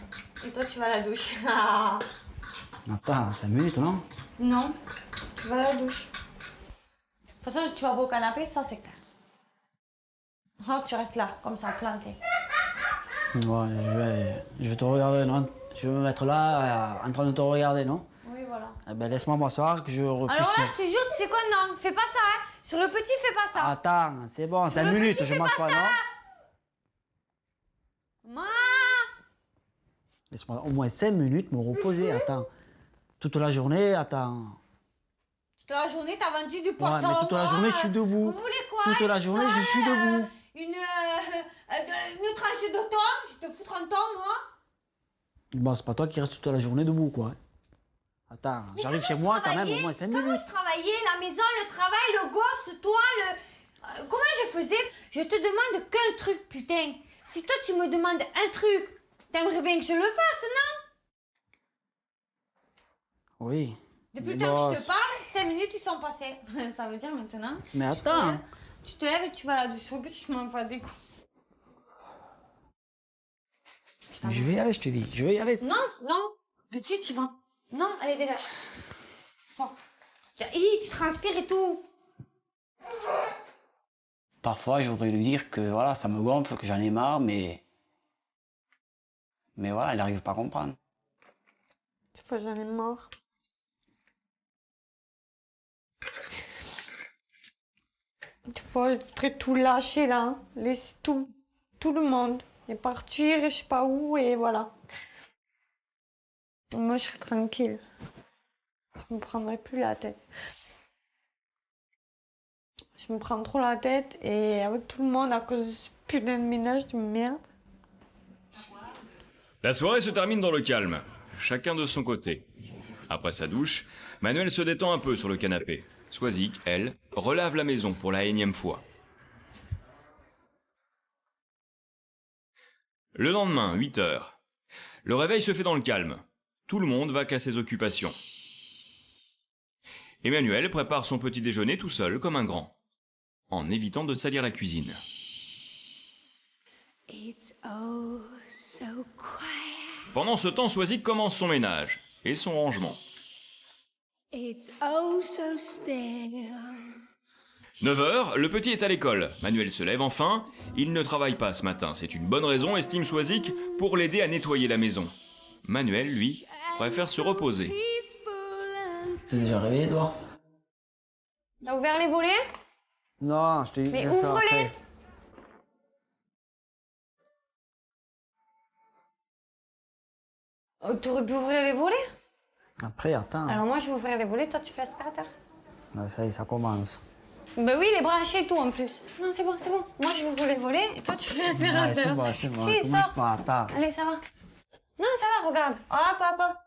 Et toi, tu vas à la douche. Attends, 5 minutes, non? Non, tu vas à la douche. De toute façon, tu vas pas au canapé, ça c'est clair. Oh, tu restes là, comme ça, planté. Ouais, je vais te regarder, non? Je vais me mettre là, en train de te regarder, non? Oui, voilà. Eh ben, laisse-moi m'asseoir, que je repuisse... Alors là, je te jure, tu sais quoi? Non, fais pas ça, hein. Sur le petit, fais pas ça. Attends, c'est bon, Sur 5 le minutes, petit, je fais m'assois, pas ça. non? Ma! Laisse-moi au moins 5 minutes me reposer, attends. Toute la journée, attends. Toute la journée, t'as vendu du poisson. Ouais, mais toute la journée, je suis debout. Vous voulez quoi? Toute la journée, je suis debout. Une tranche de thon? Je te foutre un thon, moi? Bon, c'est pas toi qui reste toute la journée debout, quoi. Attends, j'arrive chez moi quand même au moins 5 minutes. Comment je travaillais? La maison, le travail, le gosse, toi, comment je faisais? Je te demande qu'un truc, putain. Si toi, tu me demandes un truc, t'aimerais bien que je le fasse, non? Oui. Depuis le mais temps bon, que je te parle, 5 minutes, ils sont passées. Ça veut dire maintenant... Mais attends. Tu te lèves et tu vas à la douche. En plus, je m'en fais des coups. Je vais y aller, je te dis. Je vais y aller. Non, non. Petit, tu vas. Non, allez, dégage. Sors. Hi, tu transpires et tout. Parfois, je voudrais lui dire que voilà, ça me gonfle, que j'en ai marre, mais voilà, il n'arrive pas à comprendre. Des fois, j'en ai marre. Des fois, je voudrais tout lâcher là, hein. Laisser tout le monde et partir, je sais pas où, et voilà. Moi, je serais tranquille. Je me prendrais plus la tête. Je me prends trop la tête et avec tout le monde à cause de ce putain de ménage de merde. La soirée se termine dans le calme, chacun de son côté. Après sa douche, Manuel se détend un peu sur le canapé. Swazik, elle, relave la maison pour la énième fois. Le lendemain, 8h. Le réveil se fait dans le calme. Tout le monde va qu'à ses occupations. Emmanuel prépare son petit déjeuner tout seul comme un grand, en évitant de salir la cuisine. Pendant ce temps, Swazik commence son ménage et son rangement. 9h, le petit est à l'école. Manuel se lève enfin. Il ne travaille pas ce matin. C'est une bonne raison, estime Swazik, pour l'aider à nettoyer la maison. Manuel, lui, préfère se reposer. T'es déjà réveillé, toi? T'as ouvert les volets? Non, je t'ai dit. Mais ouvre-les! Oh, t'aurais pu ouvrir les volets? Après, attends. Alors moi, je vais ouvrir les volets, toi, tu fais l'aspirateur. Ça y est, ça commence. Bah oui, les branchés et tout en plus. Non, c'est bon, c'est bon. Moi, je ouvre les volets et toi, tu fais l'aspirateur. Ouais, c'est bon. Si, Commence sors. pas, attends. Allez, ça va. Non, ça va, regarde. Hop, hop, hop.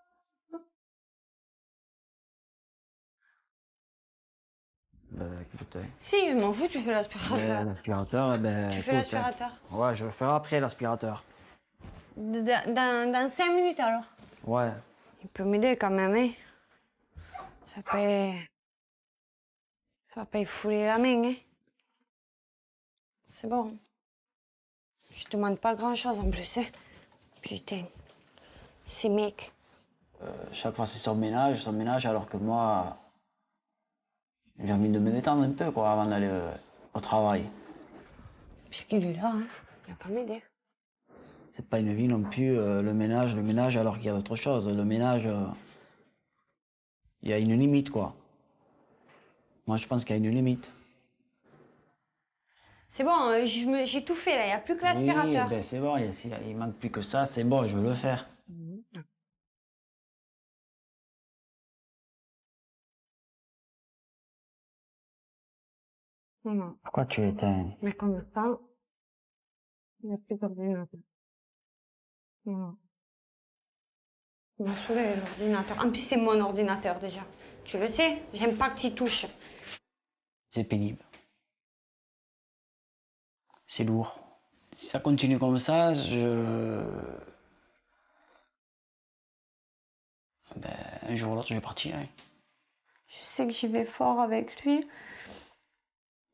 Écoute, Si, je m'en fous, tu fais l'aspirateur. l'aspirateur, Tu fais écoute, l'aspirateur. Ouais, je le ferai après, l'aspirateur. Dans 5 minutes, alors. Ouais. Il peut m'aider quand même, hein. Ça va pas y fouler la main, hein. C'est bon. Je te demande pas grand-chose en plus, hein. Putain. C'est mec. Chaque fois, c'est son ménage, alors que moi, j'ai envie de me détendre un peu, quoi, avant d'aller au travail. Puisqu'il est là, hein. Il va pas m'aider. C'est pas une vie non plus, le ménage, alors qu'il y a d'autres choses. Le ménage, il y a une limite, quoi. Moi, je pense qu'il y a une limite. C'est bon, j'ai tout fait là, il n'y a plus que l'aspirateur. Oui, ben c'est bon, il manque plus que ça, c'est bon, je veux le faire. Non. Pourquoi tu éteins? Mais comme ça, il n'y a plus d'ordinateur. Non. Il m'a saoulé l'ordinateur. En plus, c'est mon ordinateur déjà. Tu le sais, j'aime pas que tu y touches. C'est pénible. C'est lourd. Si ça continue comme ça, un jour ou l'autre, je vais partir. Hein. Je sais que j'y vais fort avec lui.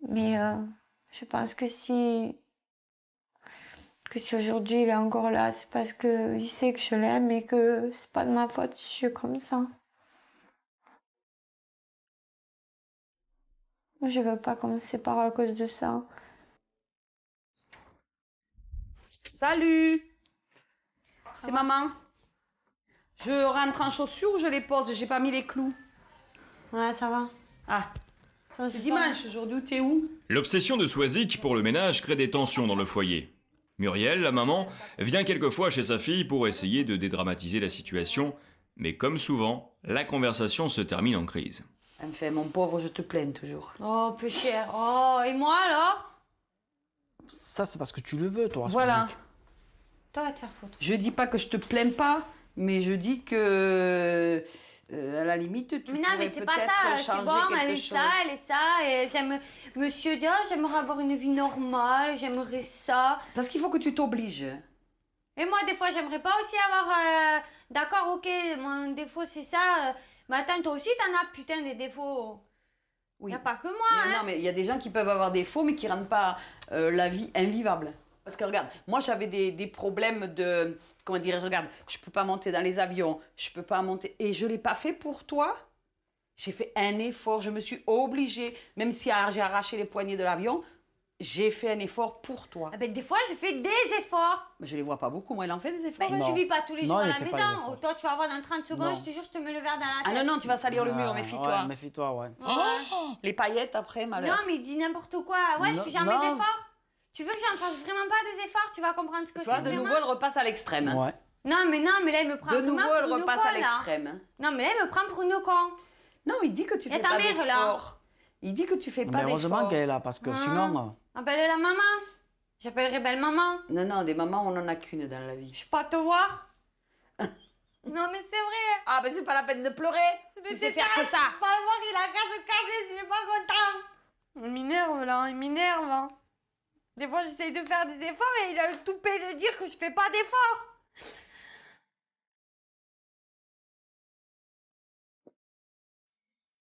Mais je pense que si aujourd'hui il est encore là, c'est parce qu'il sait que je l'aime et que c'est pas de ma faute si je suis comme ça. Moi, je veux pas qu'on me sépare à cause de ça. Salut! C'est maman. Je rentre en chaussures ou je les pose? J'ai pas mis les clous. Ouais, ça va. Ah, c'est dimanche aujourd'hui, t'es où? L'obsession de Swazik pour le ménage crée des tensions dans le foyer. Muriel, la maman, vient quelquefois chez sa fille pour essayer de dédramatiser la situation, mais comme souvent, la conversation se termine en crise. Enfin, mon pauvre, je te plains toujours. Oh, peu cher. Oh, et moi alors? Ça, c'est parce que tu le veux, toi. Voilà. Swazik. Toi, va te faire foutre. Je dis pas que je te plains pas, mais je dis que... à la limite, tu Mais non, mais c'est pas ça, c'est bon, elle est ça, et j'aime... Monsieur dit, oh, j'aimerais avoir une vie normale, j'aimerais ça. Parce qu'il faut que tu t'obliges. Et moi, des fois, j'aimerais pas aussi avoir... D'accord, ok, mon défaut, c'est ça. Mais attends, toi aussi, t'en as putain des défauts. Oui. Y a pas que moi, Non, mais il y a des gens qui peuvent avoir des défauts, mais qui rendent pas la vie invivable. Parce que regarde, moi j'avais des problèmes de... Comment dire, regarde, je peux pas monter dans les avions, je peux pas monter... Et je l'ai pas fait pour toi. J'ai fait un effort, je me suis obligée, même si j'ai arraché les poignées de l'avion, j'ai fait un effort pour toi. Ah ben, des fois, je fais des efforts. Mais je les vois pas beaucoup, moi, elle en fait des efforts. Ben, tu vis pas tous les jours à la maison. efforts. Toi, tu vas voir dans 30 secondes, Non. je te jure, je te mets le verre dans la tête. Ah non, non, tu vas salir le mur, méfie-toi. Ouais, méfie-toi, ouais. Oh, les paillettes après, malheur. Non, mais il dit n'importe quoi. Ouais, je fais jamais non. d'efforts. Tu veux que j'en fasse vraiment pas des efforts? Tu vas comprendre ce que Tu c'est vois, de vraiment. nouveau, elle repasse à l'extrême. hein. Ouais. Non, mais là, il me prend De vraiment nouveau, elle pour une repasse con, à là. l'extrême. hein. Non, mais là, il me prend pour une con. Non, il dit que tu Y a fais ta pas mère, là. d'efforts. Il dit que tu fais pas Mais heureusement d'efforts. qu'elle est là, parce que sinon... Appelle la maman. J'appellerai belle maman. Non, non, des mamans, on en a qu'une dans la vie. Je peux pas te voir. Non, mais c'est vrai. Ah, ben c'est pas la peine de pleurer. Tu sais faire que ça. Pas le voir, il a qu'à se casser s'il est pas content. Il m'énerve, là, il m'énerve. hein. Des fois, j'essaye de faire des efforts et il a le toupet de dire que je fais pas d'efforts.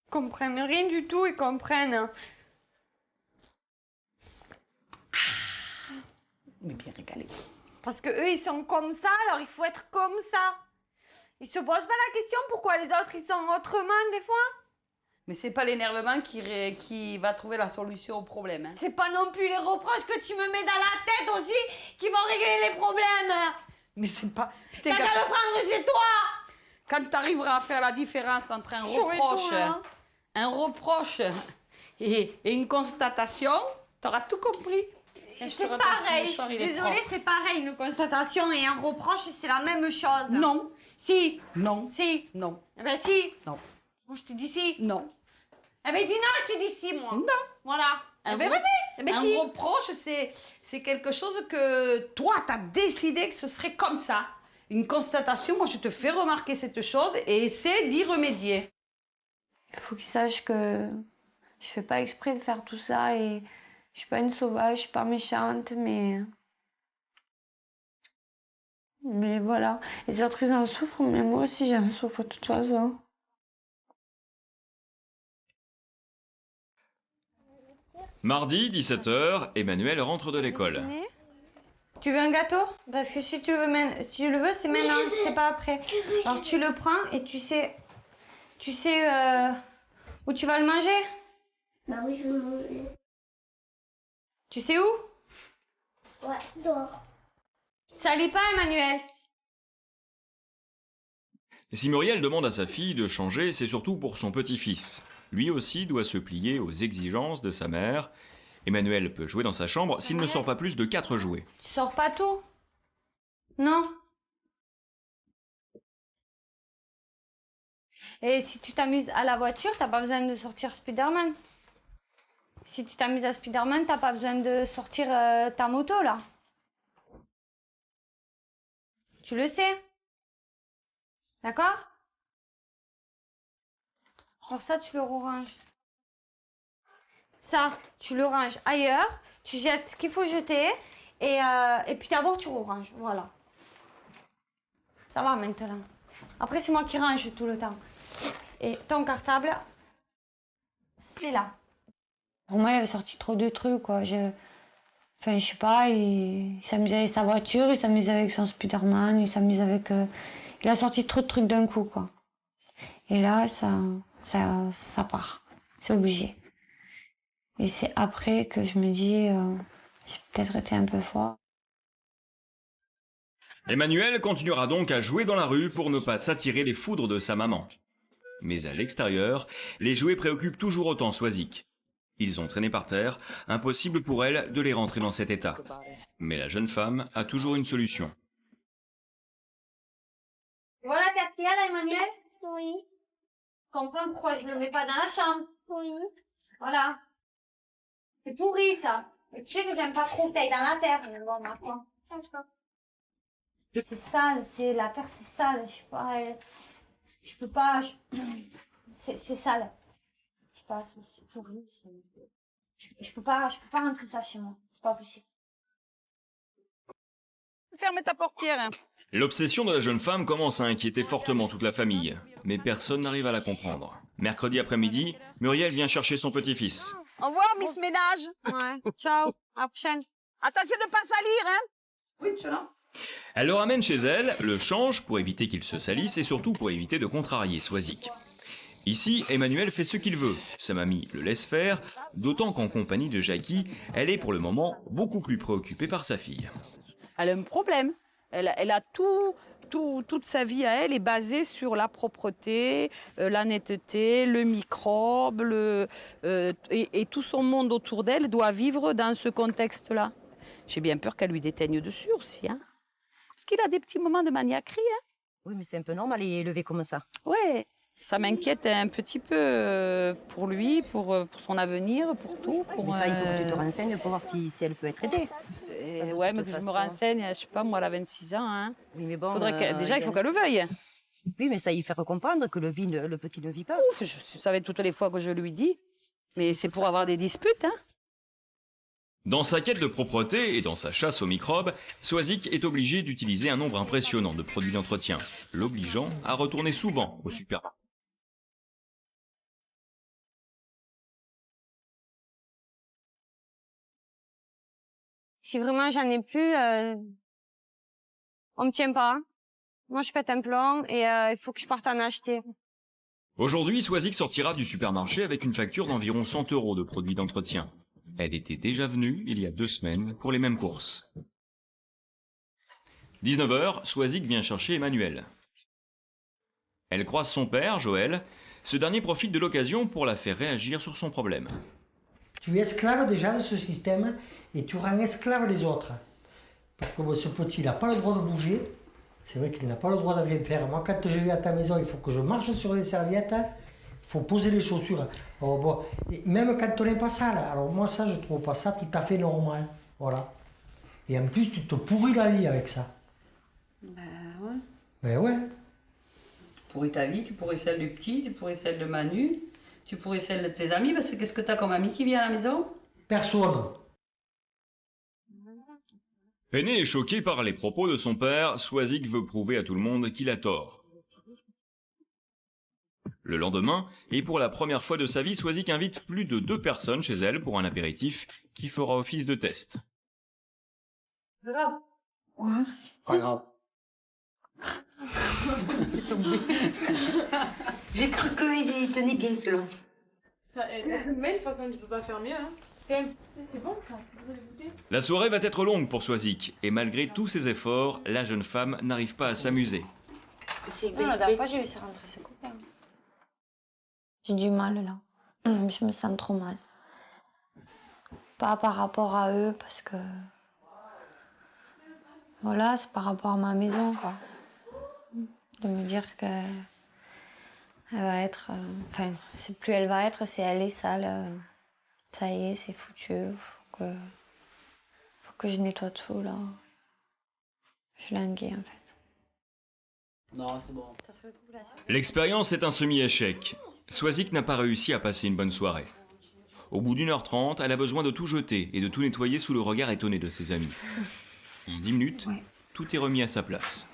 Ils comprennent rien du tout, ils comprennent. Mais bien régalé. Parce que eux, ils sont comme ça, alors il faut être comme ça. Ils se posent pas la question pourquoi les autres, ils sont autrement, des fois. Mais c'est pas l'énervement qui va trouver la solution au problème. hein. C'est pas non plus les reproches que tu me mets dans la tête aussi qui vont régler les problèmes. Mais c'est pas... T'as qu'à le prendre chez toi. Quand tu arriveras à faire la différence entre un J'aurais reproche, tout, hein. un reproche et une constatation, t'auras tout compris. C'est pareil, je suis désolée, c'est pareil. Une constatation et un reproche, c'est la même chose. Non. Si. Non. Si. Non. Eh ben si. Non. Moi, je te dis si. Non. Eh ben dis non, je te dis si, moi. Non. Voilà. Un Eh ben re- vas-y. Eh ben un si. reproche, c'est quelque chose que toi, t'as décidé que ce serait comme ça. Une constatation, moi, je te fais remarquer cette chose et essaie d'y remédier. Il faut qu'ils sachent que je fais pas exprès de faire tout ça et je suis pas une sauvage, je suis pas méchante, mais voilà. Les autres, ils en souffrent, mais moi aussi, j'en souffre de toute façon. Mardi, 17h, Emmanuel rentre de l'école. Tu veux un gâteau? Parce que si tu le veux, c'est maintenant, c'est pas après. Alors tu le prends et tu sais où tu vas le manger? Bah oui, je veux manger. Tu sais où? Ouais, dehors. Salis pas, Emmanuel. Si Muriel demande à sa fille de changer, c'est surtout pour son petit-fils. Lui aussi doit se plier aux exigences de sa mère. Emmanuel peut jouer dans sa chambre s'il ne sort pas plus de 4 jouets. Tu sors pas tout? Non? Et si tu t'amuses à la voiture, t'as pas besoin de sortir Spider-Man. Si tu t'amuses à Spider-Man, t'as pas besoin de sortir ta moto, là. Tu le sais. D'accord? Alors ça, tu le ranges. Ça, tu le ranges ailleurs. Tu jettes ce qu'il faut jeter. Et puis d'abord, tu ranges. Voilà. Ça va maintenant. Après, c'est moi qui range tout le temps. Et ton cartable, c'est là. Pour moi, il avait sorti trop de trucs, quoi. Enfin, je sais pas, il s'amusait avec sa voiture, il s'amusait avec son Spider-Man, il s'amusait avec... Il a sorti trop de trucs d'un coup, quoi. Et là, ça part. C'est obligé. Et c'est après que je me dis, j'ai peut-être été un peu fort. Emmanuel continuera donc à jouer dans la rue pour ne pas s'attirer les foudres de sa maman. Mais à l'extérieur, les jouets préoccupent toujours autant Swazik. Ils ont traîné par terre, impossible pour elle de les rentrer dans cet état. Mais la jeune femme a toujours une solution. Voilà ta pierre, Emmanuel? Oui. Tu comprends pourquoi je ne le mets pas dans la chambre? Oui. Voilà. C'est pourri, ça. Et tu sais que j'aime pas trop taille dans la terre. Mais bon, maintenant. C'est sale, la terre, c'est sale. Je sais pas, je peux pas... C'est sale. Je sais pas, c'est pourri. Je peux pas rentrer ça chez moi. C'est pas possible. Ferme ta portière. L'obsession de la jeune femme commence à inquiéter fortement toute la famille, mais personne n'arrive à la comprendre. Mercredi après-midi, Muriel vient chercher son petit-fils. Au revoir, Miss Ménage. Ouais, ciao, à la prochaine. Attention de ne pas salir, hein. Oui, je suis là. Elle le ramène chez elle, le change pour éviter qu'il se salisse et surtout pour éviter de contrarier Swazik. Ici, Emmanuel fait ce qu'il veut. Sa mamie le laisse faire, d'autant qu'en compagnie de Jackie, elle est pour le moment beaucoup plus préoccupée par sa fille. Elle a un problème. Elle a toute sa vie à elle est basée sur la propreté, la netteté, le microbe, et tout son monde autour d'elle doit vivre dans ce contexte-là. J'ai bien peur qu'elle lui déteigne dessus aussi, hein. Parce qu'il a des petits moments de maniaquerie, hein. Oui, mais c'est un peu normal, il est élevé comme ça. Ouais, ça m'inquiète un petit peu pour lui, pour son avenir, pour tout. Mais ça, il faut que tu te renseignes pour voir si elle peut être aidée. Ouais, mais que je me renseigne, je sais pas, moi, elle a 26 ans, hein. Oui, mais bon... Déjà, il faut qu'elle le veuille. Oui, mais ça, il fait comprendre que le petit ne vit pas. Ouf, je savais toutes les fois que je lui dis, mais c'est pour avoir des disputes, hein. Dans sa quête de propreté et dans sa chasse aux microbes, Swazik est obligé d'utiliser un nombre impressionnant de produits d'entretien, l'obligeant à retourner souvent au supermarché. Si vraiment j'en ai plus, on me tient pas. Moi, je pète un plomb et il faut que je parte en acheter. Aujourd'hui, Swazik sortira du supermarché avec une facture d'environ 100 € de produits d'entretien. Elle était déjà venue il y a 2 semaines pour les mêmes courses. 19h, Swazik vient chercher Emmanuel. Elle croise son père, Joël. Ce dernier profite de l'occasion pour la faire réagir sur son problème. Tu es esclave déjà de ce système et tu rends esclave les autres. Parce que ce petit, il n'a pas le droit de bouger. C'est vrai qu'il n'a pas le droit de rien faire. Moi, quand je vais à ta maison, il faut que je marche sur les serviettes. Il faut poser les chaussures. Alors, bon, et même quand on n'est pas sale. Alors moi, ça, je trouve pas ça tout à fait normal. Voilà. Et en plus, tu te pourris la vie avec ça. Ben ouais. Ben ouais. Tu pourris ta vie, tu pourris celle du petit, tu pourris celle de Manu, tu pourris celle de tes amis, parce que qu'est-ce que t'as comme ami qui vient à la maison? Personne. Peiné et choqué par les propos de son père, Swazik veut prouver à tout le monde qu'il a tort. Le lendemain, et pour la première fois de sa vie, Swazik invite plus de 2 personnes chez elle pour un apéritif qui fera office de test. C'est grave. Pas grave. J'ai cru qu'ils tenaient bien cela. Mais une fois qu'on ne peut pas faire mieux, hein. C'est bon, La soirée va être longue pour Swazik, et malgré tous ses efforts, la jeune femme n'arrive pas à s'amuser. La dernière fois, j'ai laissé rentrer ses copains. J'ai du mal, là. Je me sens trop mal. Pas par rapport à eux, parce que... Voilà, c'est par rapport à ma maison, quoi. De me dire que... Elle va être... Enfin, c'est plus elle va être, c'est elle est sale. Ça y est, c'est foutu. Faut que je nettoie tout, là. Je suis languée, en fait. Non, c'est bon. L'expérience est un semi-échec. Swazik n'a pas réussi à passer une bonne soirée. Au bout d'1h30, elle a besoin de tout jeter et de tout nettoyer sous le regard étonné de ses amis. En 10 minutes, tout est remis à sa place.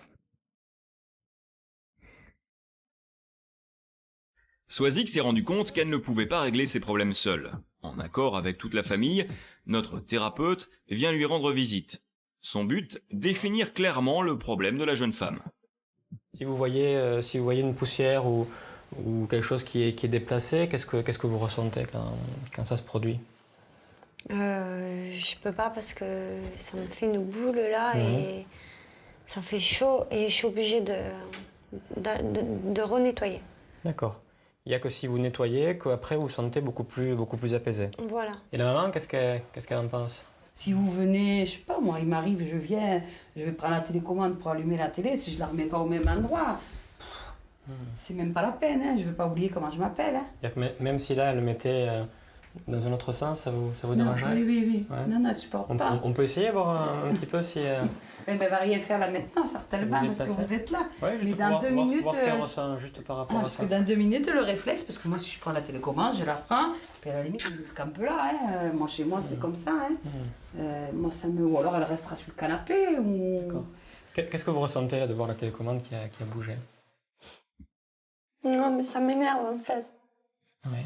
Swazik s'est rendu compte qu'elle ne pouvait pas régler ses problèmes seule. En accord avec toute la famille, notre thérapeute vient lui rendre visite. Son but, définir clairement le problème de la jeune femme. Si vous voyez une poussière ou quelque chose qui est déplacé, qu'est-ce que vous ressentez quand ça se produit? Je peux pas parce que ça me fait une boule là et ça fait chaud et je suis obligée de renettoyer. D'accord. Il n'y a que si vous nettoyez qu'après vous vous sentez beaucoup plus apaisé. Voilà. Et la maman, qu'est-ce qu'elle en pense? Si vous venez, je sais pas, moi, il m'arrive, je viens, je vais prendre la télécommande pour allumer la télé, si je la remets pas au même endroit, c'est même pas la peine, hein, je vais pas oublier comment je m'appelle. Hein. C'est-à-dire que même si là, elle le mettait dans un autre sens, ça vous dérangerait? Oui. Ouais. Non, je supporte pas. On peut essayer, voir un petit peu si... Elle va rien faire là maintenant, certainement, parce que vous êtes là. Ouais, juste mais dans 2 minutes... voir ce qu'elle ressent, juste par rapport à parce ça. que dans 2 minutes, le réflexe, parce que moi, si je prends la télécommande, je la prends, puis à la limite, je se campe là. Hein. Moi, chez moi, c'est comme ça. Hein. Moi, ça me... Ou alors, elle restera sur le canapé, ou... D'accord. Qu'est-ce que vous ressentez là de voir la télécommande qui a bougé? Non, mais ça m'énerve en fait. Ouais.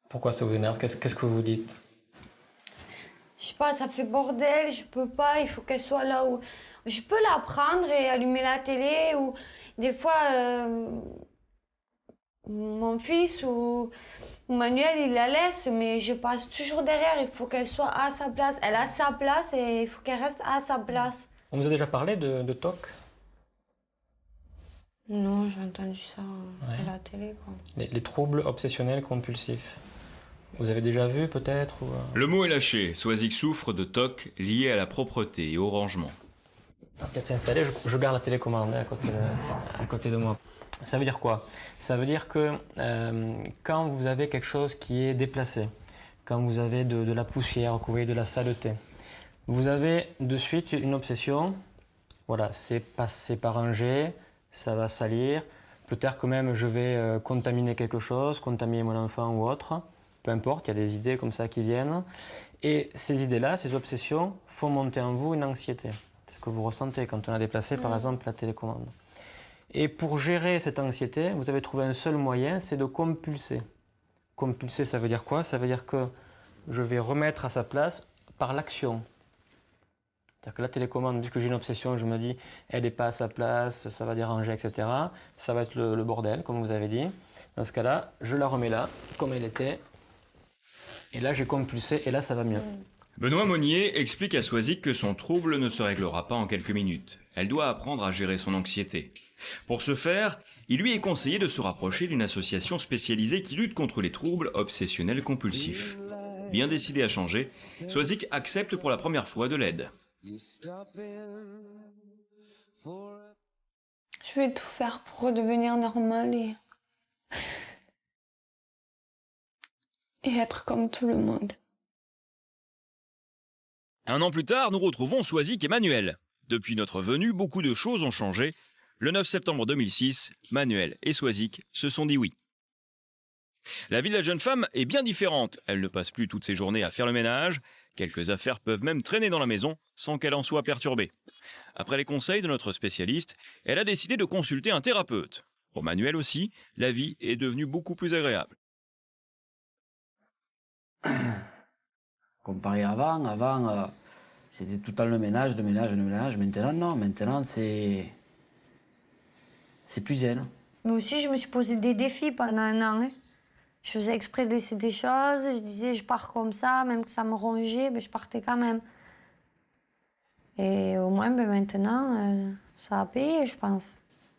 Pourquoi ça vous énerve? Qu'est-ce que vous vous dites? Je sais pas, ça fait bordel, je peux pas, il faut qu'elle soit là où... Je peux la prendre et allumer la télé, ou des fois, mon fils ou Manuel, il la laisse, mais je passe toujours derrière, il faut qu'elle soit à sa place. Elle a sa place et il faut qu'elle reste à sa place. On vous a déjà parlé de TOC? Non, j'ai entendu ça à la télé, quoi. Les troubles obsessionnels compulsifs. Vous avez déjà vu peut-être ou... Le mot est lâché, Swazik souffre de TOC lié à la propreté et au rangement. On va peut-être s'installer, je garde la télécommande à côté de moi. Ça veut dire quoi? Ça veut dire que quand vous avez quelque chose qui est déplacé, quand vous avez de la poussière, que vous voyez de la saleté, vous avez de suite une obsession. Voilà, c'est pas rangé, ça va salir. Peut-être que même je vais contaminer quelque chose, contaminer mon enfant ou autre. Peu importe, il y a des idées comme ça qui viennent. Et ces idées-là, ces obsessions, font monter en vous une anxiété. C'est ce que vous ressentez quand on a déplacé, par exemple, la télécommande. Et pour gérer cette anxiété, vous avez trouvé un seul moyen, c'est de compulser. Compulser, ça veut dire quoi? Ça veut dire que je vais remettre à sa place par l'action. C'est-à-dire que la télécommande, vu que j'ai une obsession, je me dis, elle n'est pas à sa place, ça va déranger, etc. Ça va être le bordel, comme vous avez dit. Dans ce cas-là, je la remets là, comme elle était. Et là, j'ai compulsé, et là, ça va mieux. Benoît Monnier explique à Swazik que son trouble ne se réglera pas en quelques minutes. Elle doit apprendre à gérer son anxiété. Pour ce faire, il lui est conseillé de se rapprocher d'une association spécialisée qui lutte contre les troubles obsessionnels compulsifs. Bien décidé à changer, Swazik accepte pour la première fois de l'aide. Je vais tout faire pour redevenir normale et être comme tout le monde. Un an plus tard, nous retrouvons Swazik et Manuel. Depuis notre venue, beaucoup de choses ont changé. Le 9 septembre 2006, Manuel et Swazik se sont dit oui. La vie de la jeune femme est bien différente. Elle ne passe plus toutes ses journées à faire le ménage. Quelques affaires peuvent même traîner dans la maison sans qu'elle en soit perturbée. Après les conseils de notre spécialiste, elle a décidé de consulter un thérapeute. Pour Manuel aussi, la vie est devenue beaucoup plus agréable. Comparé avant, c'était tout le temps le ménage. Maintenant, non. Maintenant, c'est plus zen. Mais aussi, je me suis posé des défis pendant un an. Hein. Je faisais exprès de laisser des choses. Je disais, je pars comme ça, même que ça me rongeait, mais je partais quand même. Et au moins, maintenant, ça a payé, je pense.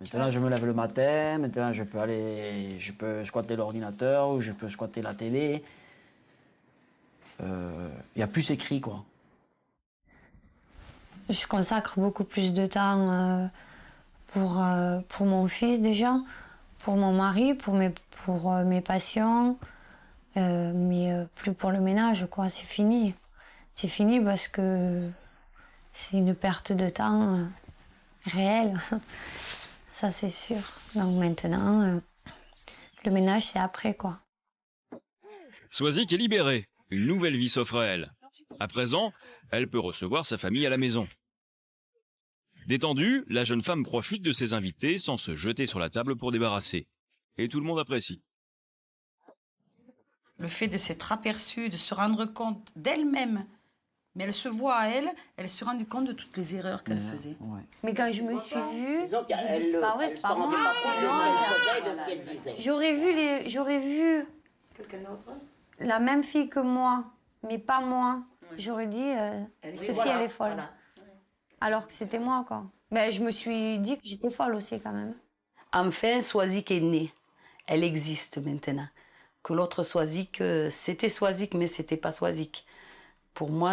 Maintenant, je me lève le matin. Maintenant, je peux squatter l'ordinateur ou je peux squatter la télé. Il n'y a plus écrit, quoi. Je consacre beaucoup plus de temps pour mon fils déjà, pour mon mari, pour mes passions, mais plus pour le ménage, quoi. C'est fini. C'est fini parce que c'est une perte de temps réelle. Ça, c'est sûr. Donc maintenant, le ménage, c'est après, quoi. Swazik est libérée. Une nouvelle vie s'offre à elle. À présent, elle peut recevoir sa famille à la maison. Détendue, la jeune femme profite de ses invités sans se jeter sur la table pour débarrasser. Et tout le monde apprécie. Le fait de s'être aperçue, de se rendre compte d'elle-même, mais elle se voit à elle, elle se rend compte de toutes les erreurs qu'elle faisait. Ouais. Mais quand je me suis vue, j'ai dit c'est pas vrai, c'est pas moi. J'aurais vu Quelqu'un d'autre? la même fille que moi, mais pas moi. J'aurais dit, cette fille, elle est folle. Voilà. Alors que c'était moi, quoi. Ben, je me suis dit que j'étais folle aussi, quand même. Enfin, Swazik est née. Elle existe maintenant. Que l'autre Swazik, c'était Swazik, mais c'était pas Swazik. Pour moi,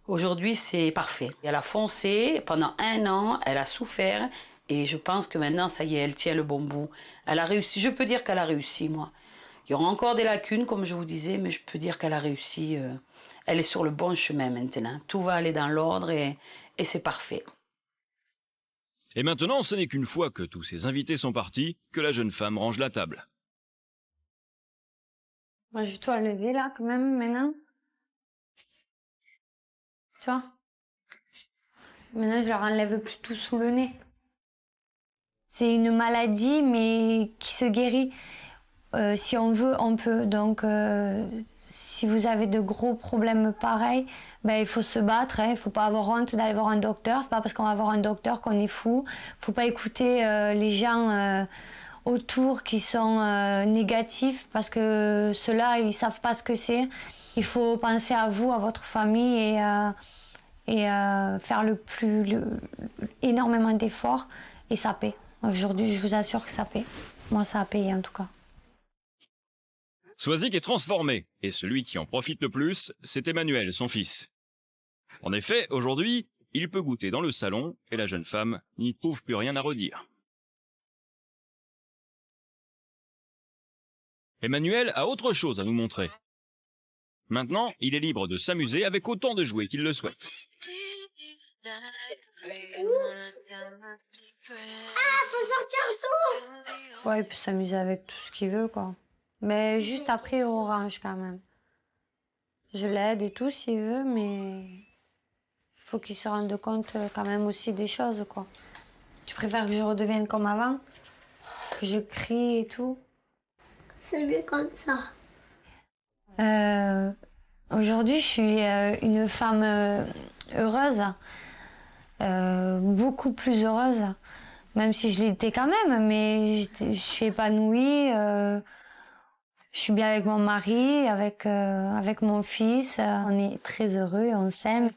aujourd'hui, c'est parfait. Elle a foncé pendant 1 an, elle a souffert, et je pense que maintenant, ça y est, elle tient le bon bout. Elle a réussi, je peux dire qu'elle a réussi, moi. Il y aura encore des lacunes, comme je vous disais, mais je peux dire qu'elle a réussi. Elle est sur le bon chemin maintenant. Tout va aller dans l'ordre et c'est parfait. Et maintenant, ce n'est qu'une fois que tous ses invités sont partis que la jeune femme range la table. Moi, je dois lever, là, quand même, maintenant. Tu vois? Maintenant, je leur enlève plus tout sous le nez. C'est une maladie, mais qui se guérit. Si on veut, on peut. Donc, si vous avez de gros problèmes pareils, ben, il faut se battre, hein. Il ne faut pas avoir honte d'aller voir un docteur. C'est pas parce qu'on va voir un docteur qu'on est fou. Il ne faut pas écouter les gens autour qui sont négatifs parce que ceux-là, ils ne savent pas ce que c'est. Il faut penser à vous, à votre famille et faire énormément d'efforts et ça paie. Aujourd'hui, je vous assure que ça paie. Moi, ça a payé en tout cas. Swazik est transformé, et celui qui en profite le plus, c'est Emmanuel, son fils. En effet, aujourd'hui, il peut goûter dans le salon, et la jeune femme n'y trouve plus rien à redire. Emmanuel a autre chose à nous montrer. Maintenant, il est libre de s'amuser avec autant de jouets qu'il le souhaite. Faut sortir tout. Ouais, il peut s'amuser avec tout ce qu'il veut, quoi. Mais juste après, il orange quand même. Je l'aide et tout s'il veut, mais il faut qu'il se rende compte quand même aussi des choses, quoi. Tu préfères que je redevienne comme avant? Que je crie et tout? C'est mieux comme ça. Aujourd'hui, je suis une femme heureuse, beaucoup plus heureuse, même si je l'étais quand même, mais je suis épanouie. Je suis bien avec mon mari, avec mon fils. On est très heureux et on s'aime.